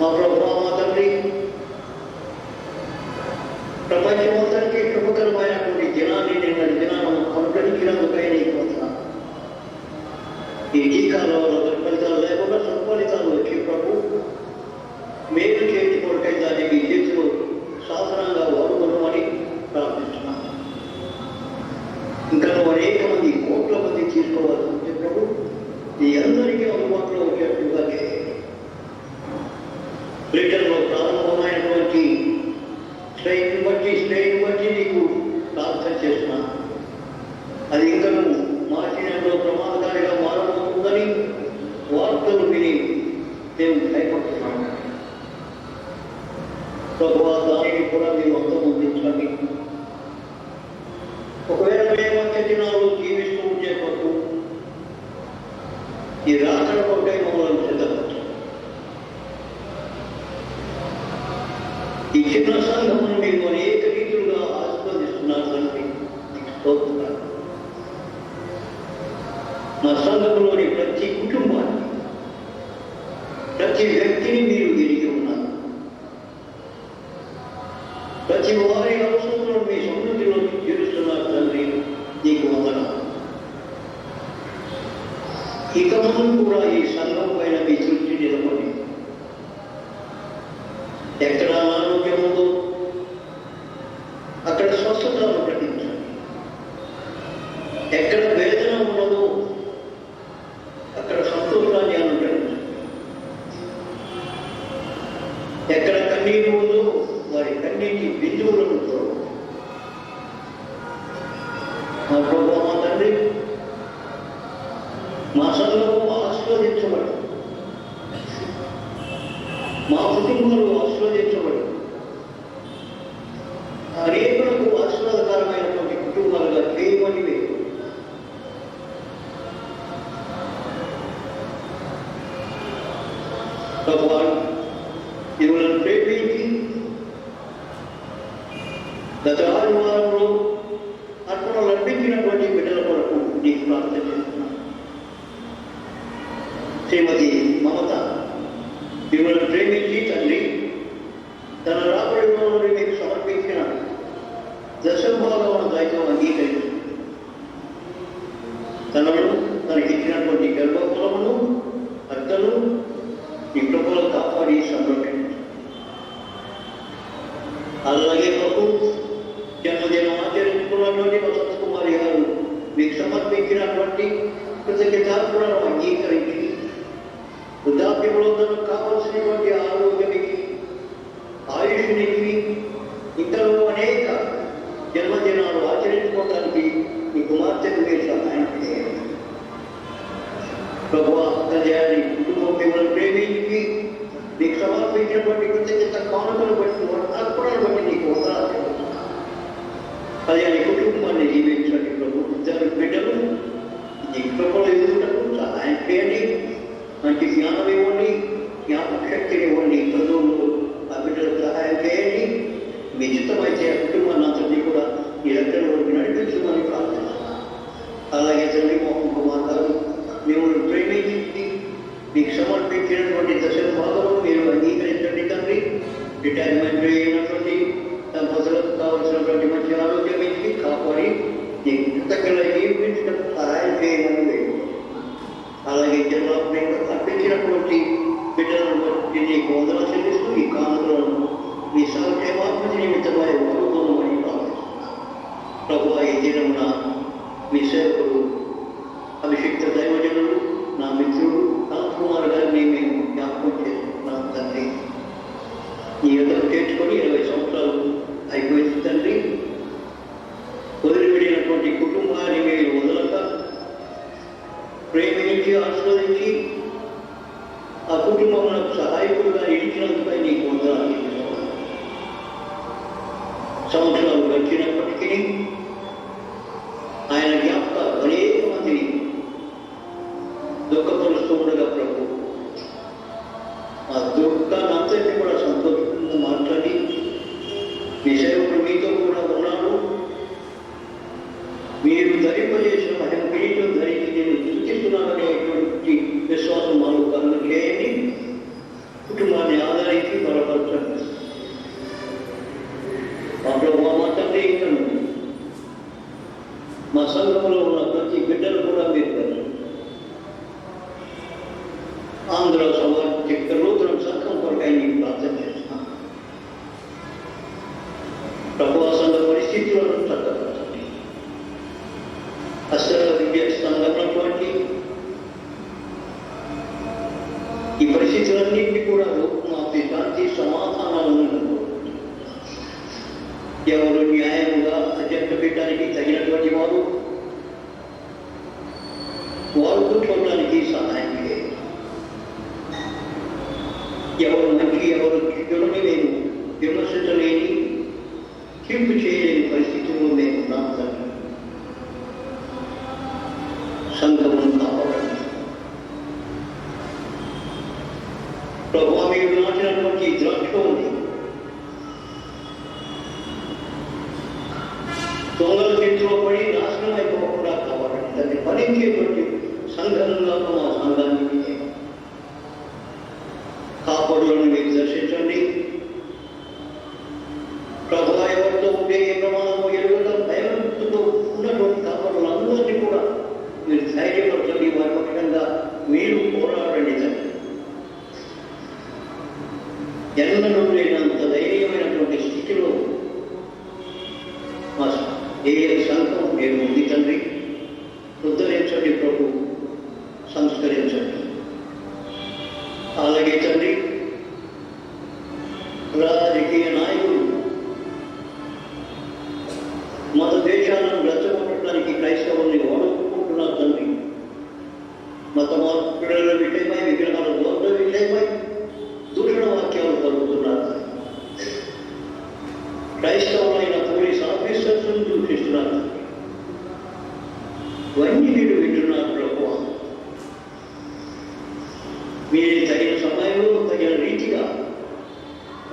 మా ప్రభువా, మా తండ్రి, ప్రపంచమంతటికీ శుభకరమైనటువంటి దినాన్ని నిన్నటి దినాలను అనుగ్రహించినందుకై నీకు వందనాలు. ఈ టీకాలో ఫలితాలు లేకుండా సత్ఫలితాలు వచ్చి ప్రభు మేలు చేతి కొరకై దాన్ని మీ చేతిలో శాసనంగా వాడుకోవమని ప్రార్థిస్తున్నాను. ఇంకా అనేక మంది, కోట్ల మంది తీసుకోవాల్సి ఉంటే ప్రభు ఈ అందరికీ అందుబాటులో వచ్చేట్టుగా బ్రిటన్లో ప్రారంభమైనటువంటి స్ట్రైక్ బట్టి నీకు ప్రార్థన చేస్తున్నాను. అది ఇంకా మార్చి నెలలో ప్రమాదకారిగా మారబోతుందని వార్తలు విని మేము భయపడుతున్నాము. ప్రభువా, దానికి కూడా మీరు అంతం అందించండి. ఒకవేళ మేము దినాలు జీవిస్తూ ఉండే కొరకు ఈ రాత్రి కొరకై మమ్మల్ని సిద్ధపరచండి. ఈ చిన్న సంఘమును మీరు అనేక రీతులుగా ఆస్వాదిస్తున్నారు తండ్రి, స్తోత్రాలు. మా సంఘంలోని ప్రతి కుటుంబాన్ని, ప్రతి వ్యక్తిని మీరు ఎరిగి ఉన్నారు. ప్రతి వారి అవసరంలో మీ సమృద్ధిలో తీరుస్తున్నారు తండ్రి, నీకు వందనాలు. ఇక ముందు కూడా ఈ సంఘం పైన మీ దృష్టి నిలబడి ఎక్కడ అనారోగ్యం ఉందో అక్కడ స్వస్థతను ప్రకటించండి. ఎక్కడ వేదన ఉన్నదో అక్కడ సంతోషాన్ని అనుగ్రహించండి. ఎక్కడ కన్నీరు ఉందో వారి కన్నీటి బిందువులను చూడండి. మా ప్రభువా, మా తండ్రి, మా సంఘము ఆస్వాదించబడి, మా కుటుంబాలు ఆస్వాదించబడి, అనేకులకు ఆశీర్వాదకరమైనటువంటి కుటుంబాలుగా చేయమని వేరు. ప్రభువా, ఇవులను ప్రేమించి గత 6 వారంలో అర్పణలు అర్పించినటువంటి బిడ్డల కొరకు నీకు ప్రార్థన చేస్తున్నాను. శ్రీమతి మమత మిమ్మల్ని ప్రేమించి తండ్రి తన రాబడిలో మీకు సమర్పించిన దశభాగమును దైవం అంగీకరించి తనకిచ్చినటువంటి గర్భఫలమును అత్తను ఈ కృపలో కాపాడి సంరక్షించు. అలాగే ప్రభు, జన్మదినం ఆచరించుకున్నటువంటి వసంత కుమారి గారు మీకు సమర్పించినటువంటి కృతజ్ఞతార్పణను అంగీకరించి వృద్ధాప్యంలో తనకు కావలసినటువంటి ఆరోగ్యానికి, ఆయుష్నికి, ఇంకనూ అనేక జన్మదినాలు ఆచరించుకోవడానికి మీ కుమార్తెకు మీరు సహాయం చేయండి. ప్రభువా, కళ్యాణి కుటుంబం మిమ్మల్ని ప్రేమించి నీకు సమర్పించినటువంటి కృతజ్ఞత కానుకలు బట్టి, అర్పణను బట్టి నీకు వందనాలు చెల్లిస్తున్నాను. కళ్యాణి కుటుంబాన్ని జీవించండి ప్రభు. ఇద్దరు బిడ్డలు నీ కృపలో ఎదుగుటకు సహాయం చేయండి. మంచి జ్ఞానం ఇవ్వండి, జ్ఞాపక శక్తిని ఇవ్వండి. చదువులు ఆ బిడ్డలకు సహాయం చేయండి. రిటైర్మెంట్ అయినటువంటి దంపతులకు కావాల్సినటువంటి మంచి ఆరోగ్యం ఇచ్చి కాపాడి నీకు కృతజ్ఞతలు జీవించడం సహాయం చేయమని వేడు. అలాగే జన్మలో అర్పించినటువంటి బిడ్డలను బట్టి నీకు వందలు చెల్లిస్తూ ఈ కానుకలను మీ సహక్షేమాత్మక నిమిత్తమై వాడుకోమని ప్రార్థిస్తున్నాను. ప్రభువా, ఈ దినమున మీ సేవకుడు అభిషిక్త దైవజనుడు నా మిత్రుడు కుమార్ గారిని మేము జ్ఞాపకం చేసుకుంటున్నాం తండ్రి. ఈ యొక్కకు చేర్చుకొని 20 సంవత్సరాలు అయిపోయింది తండ్రి. వదిలిపెట్టినటువంటి కుటుంబాన్ని మీరు వదలక ప్రేమించి ఆస్వాదించి ఆ కుటుంబంలో సహాయకుడుగా ఇచ్చినందుకై నీకు వందనాలు. సంవత్సరాలు గడిచినప్పటికీ ఆయన జ్ఞాపకాలు అనేక మందిని దుఃఖపరుస్తూ ఉండగా ప్రభు ఆ దుఃఖాన్ని అంతటిని కూడా సంతోషంగా మాట్లాడి మీ సేవకుడు మీతో కూడా ఉన్నాడు, మీరు ధరింపజేసిన మహిమ కిరీటం ధరించి నేను సూచిస్తున్నాననేటువంటి విశ్వాసం మాకు కలుగు చేయండి. కుటుంబాన్ని ఆదరించి బలపరచండి. మా ప్రభు మా తండ్రి ఇంకను మా సంఘంలో ఉన్న ప్రతి బిడ్డలు కూడా మీరు ఆంధ్ర సమాజ నూతన సంఘం కొరకై నీకు ప్రార్థన చేస్తున్నాను. ప్రభు సంఘ పరిస్థితులను చక్కపరచండి. అసలు విద్యా సంఘమైనటువంటి ఈ పరిస్థితులన్నింటినీ కూడా రూపుమాపి శాంతి సమాధానాలను ఎవరు న్యాయంగా అధ్యక్ష పీఠానికి తగినటువంటి వారు కూర్చోవడానికి సహాయం చేయండి. ఎవరు మంచి ఎవరు చెడుని మేము విమర్శించలేని తీర్పు చేయలేని పరిస్థితుల్లో మేము ఉన్నాం తండ్రి. సంఘమును కాపాడండి ప్రభు. మీరు నాటినటువంటి ద్రాక్ష ఉంది దొంగల చేతిలో పడి నాశనం అయిపోకుండా కాపాడండి. దాన్ని భరించేటువంటి సంఘంలో మా సంఘాన్ని కాపాడులను మీరు దర్శించండి ప్రభు. ఎవరితో ఉంటే ఏ ప్రమాదము ఎరువుల భయంతో ఉన్నటువంటి కాపాడులందరినీ కూడా మీరు ధైర్యపరచండి. వారి పక్షంగా మీరు పోరాడండి తండ్రి. ఎన్నడూ లేనంత ధైర్యమైనటువంటి స్థితిలో మా ఏ సంఘం మీరు ఉంది తండ్రి. ఉద్ధరించండి ప్రభు, సంస్కరించండి. అలాగే తండ్రి, రాజకీయ నాయకులు మన దేశాలను రెచ్చగొట్టడానికి క్రైస్తవుల్ని వాడుకుంటున్నారు తండ్రి. మత మార్పుల విషయమై, విగ్రహాల ద్వంద్వ విషయమై దూషణ వాక్యాలు పలుకుతున్నారు. క్రైస్తవులైన పోలీస్ ఆఫీసర్స్ను దూషిస్తున్నారు. ఇవన్నీ మీరు వింటున్నారు ప్రభు. మీరు తగిన సమయంలో తగిన రీతిగా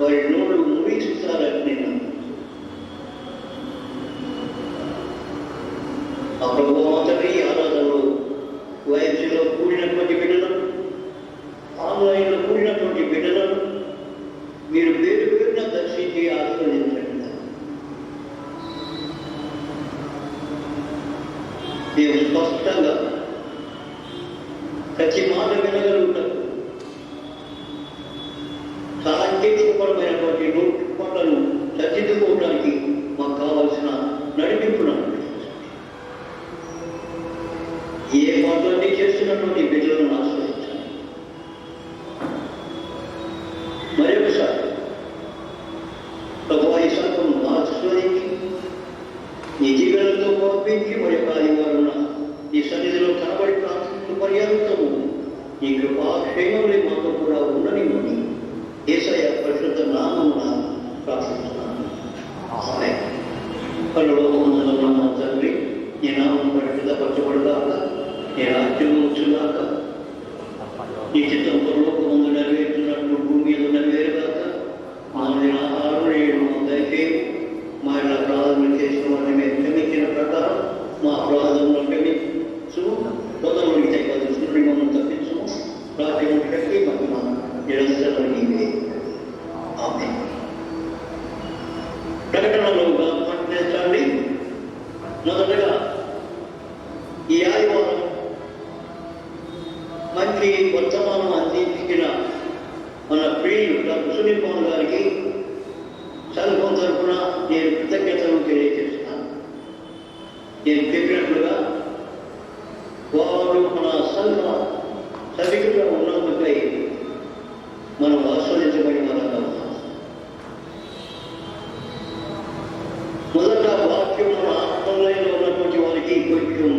వారి నోళ్ళు ముగిస్తారని నేను ఆ ప్రభు తండ్రి. ఆరాధనలో వయస్సులో కూడినటువంటి బిడ్డలను, ఆన్లైన్లో కూడినటువంటి బిడ్డలను మీరు పేరు పేరున దర్శించి ఆస్వాదించండి. మేము స్పష్టంగా ప్రతి మాట వినగలుగుతాం. సాంకేతికపరమైనటువంటి నోట్లను సరిదిద్దుకోవడానికి మాకు కావాల్సిన నడిపింపును ఏ మాటలన్నీ చేస్తున్నటువంటి బిడ్డలను ఆశ్రయించాలి. మరొకసారి ప్రభు ఈ సంఘం ఆస్వాదించి ఈ జీవనంతో పంపించి మరి ఆదివారం ఈ సన్నిధిలో కనబడి ప్రార్థించు పర్యంతము ఈ కృపాక్షేమములు మాతో కూడా ఉండనివ్వండి. యేసయ్య పరిశుద్ధ నామమున ప్రార్థిస్తున్నాను. ఆమేన్. పరలోకమందున మా తండ్రి, నీ నామం పరిశుద్ధపరచబడుగాక, నీ రాజ్యం వచ్చుగాక, నీ చిత్తం పరలోకమందు నెరవేర్చున్నట్లు భూమి మీద నెరవేరుగాక. మా ఆహారం నేడు మాకు దయచేయు. మా ఇలా ప్రార్థన చేసిన వారిని మేము క్షమించిన ప్రకారం మా అపరాధములను క్షమించు. పొందలోకి తగ్గించుకుని మమ్మల్ని తప్పించు. రాజ్యం శక్తి మహిమ నిరంతరం నీవే. ఆమేన్. నేను చెప్పినట్లుగా వారు మన సంఘ సభికులుగా ఉన్నందుకై మనం ఆస్వాదించబడిన వాళ్ళం. మొదట వాక్యం మన ఆత్మలయంలో ఉన్నటువంటి వారికి కొంచెం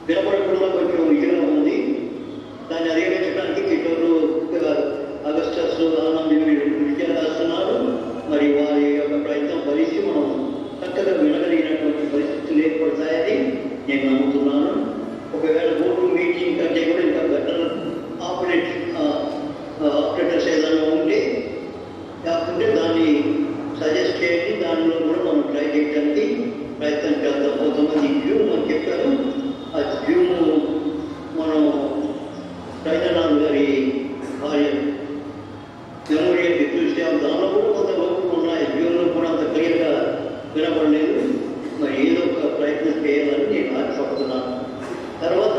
వినపడకుండా కొంచెం విజయం ఉంది. దాన్ని అధిగమించడానికి ఇతరులు అగస్టస్ ఆనందం విద్య రాస్తున్నారు. మరి వారి యొక్క ప్రయత్నం ఫలించి మనం చక్కగా వినగలిగినటువంటి పరిస్థితులు ఏర్పడతాయని నేను నమ్ముతున్నాను. ఒకవేళ బోర్డు మీటింగ్ కంటే కూడా ఇంకా బెటర్ ఆపరేటర్స్ ఏదైనా ఉంటే కాకుంటే దాన్ని సజెస్ట్ చేయండి. దానిలో కూడా మనం ట్రై చేయడానికి ప్రయత్నం చేద్దాం. కొంతమంది జూమ్ అని చెప్పారు. ఆ జూమ్ మనం రైతనాథ్ గారి భార్య మెమోరియల్ చూసాం. దానిలో కూడా కొంత లోపలు ఉన్నాయి. జూమ్లో కూడా అంత క్లియర్గా వినపడలేదు. మరి ఏదో ఒక ప్రయత్నం చేయాలని నేను ఆశపడుతున్నాను. తర్వాత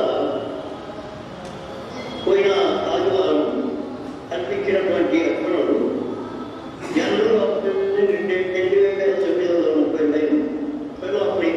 పోయిన ఆదివారం కనిపించినటువంటి అర్పణలు జనరల్ 2935 అప్పుడు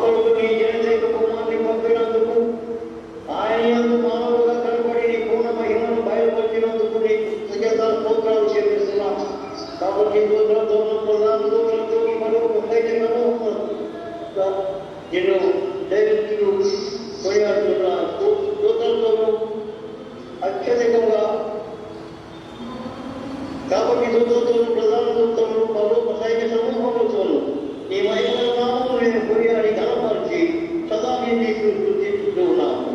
కొరకు నీ జనసేక కుమార్ని పంపినందుకు ఆయన యందు మానవులుగా కనబడి నీ పూర్ణ మహిమను బయలుపరిచినందుకు నీకు కృతజ్ఞతలు స్తోత్రాలు చెల్లిస్తున్నాం. కాబట్టి దూతలతో ప్రధాన దూతలతో మరొక సైన్యంలో నిన్ను దైవజ్ఞులు కొనియాడుతున్నారు. దూతలతోనూ అత్యధికంగా కాబట్టి దూతలతోనూ ప్రధాన దూతలను మరొక సైన్య సమూహములతోనూ నీ మహిమల నామమును నేను కొనియాడి ఘనపరిచి సదా నీకు స్తుతిస్తూ ఉన్నాము.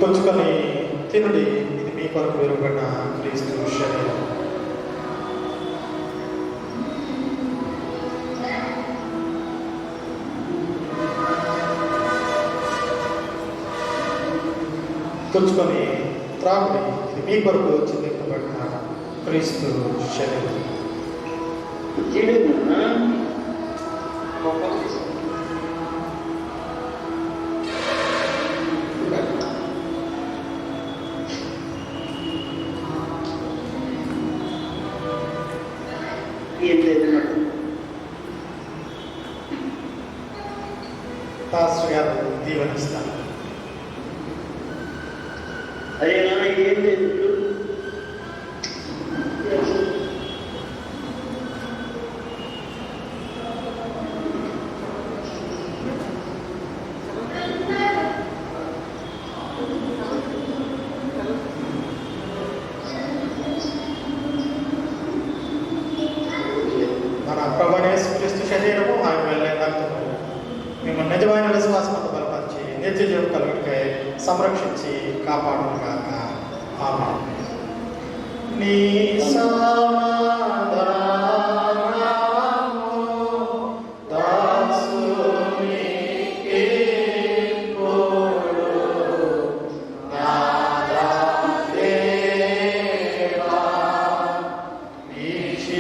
పుచ్చుకొని తినుడి, ఇది మీ కొరకు విరుగబడిన క్రీస్తు శరీరం. పుచ్చుకొని త్రాగుడి, ఇది మీ కొరకు చిందింపబడిన క్రీస్తు శరీరం. పాస్టర్ గారు దీవెనిస్తారు. అరే నాన్న ఏం లేదు, మన ప్రభువైన యేసుక్రీస్తు శరీరము ఆయన వెళ్ళే రక్తము మిమ్మల్ని నిజమైన విశ్వాసంతో బలపరిచి నిత్య జీవం కలుగుటకై సంరక్షించి కాపాడుగాక. ఆమేన్. నీ సమాధానము దాసునికి ఇప్పుడు నాదా దేవా ఇచ్చి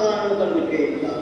సమాధానం కలుగు చేయుగాక.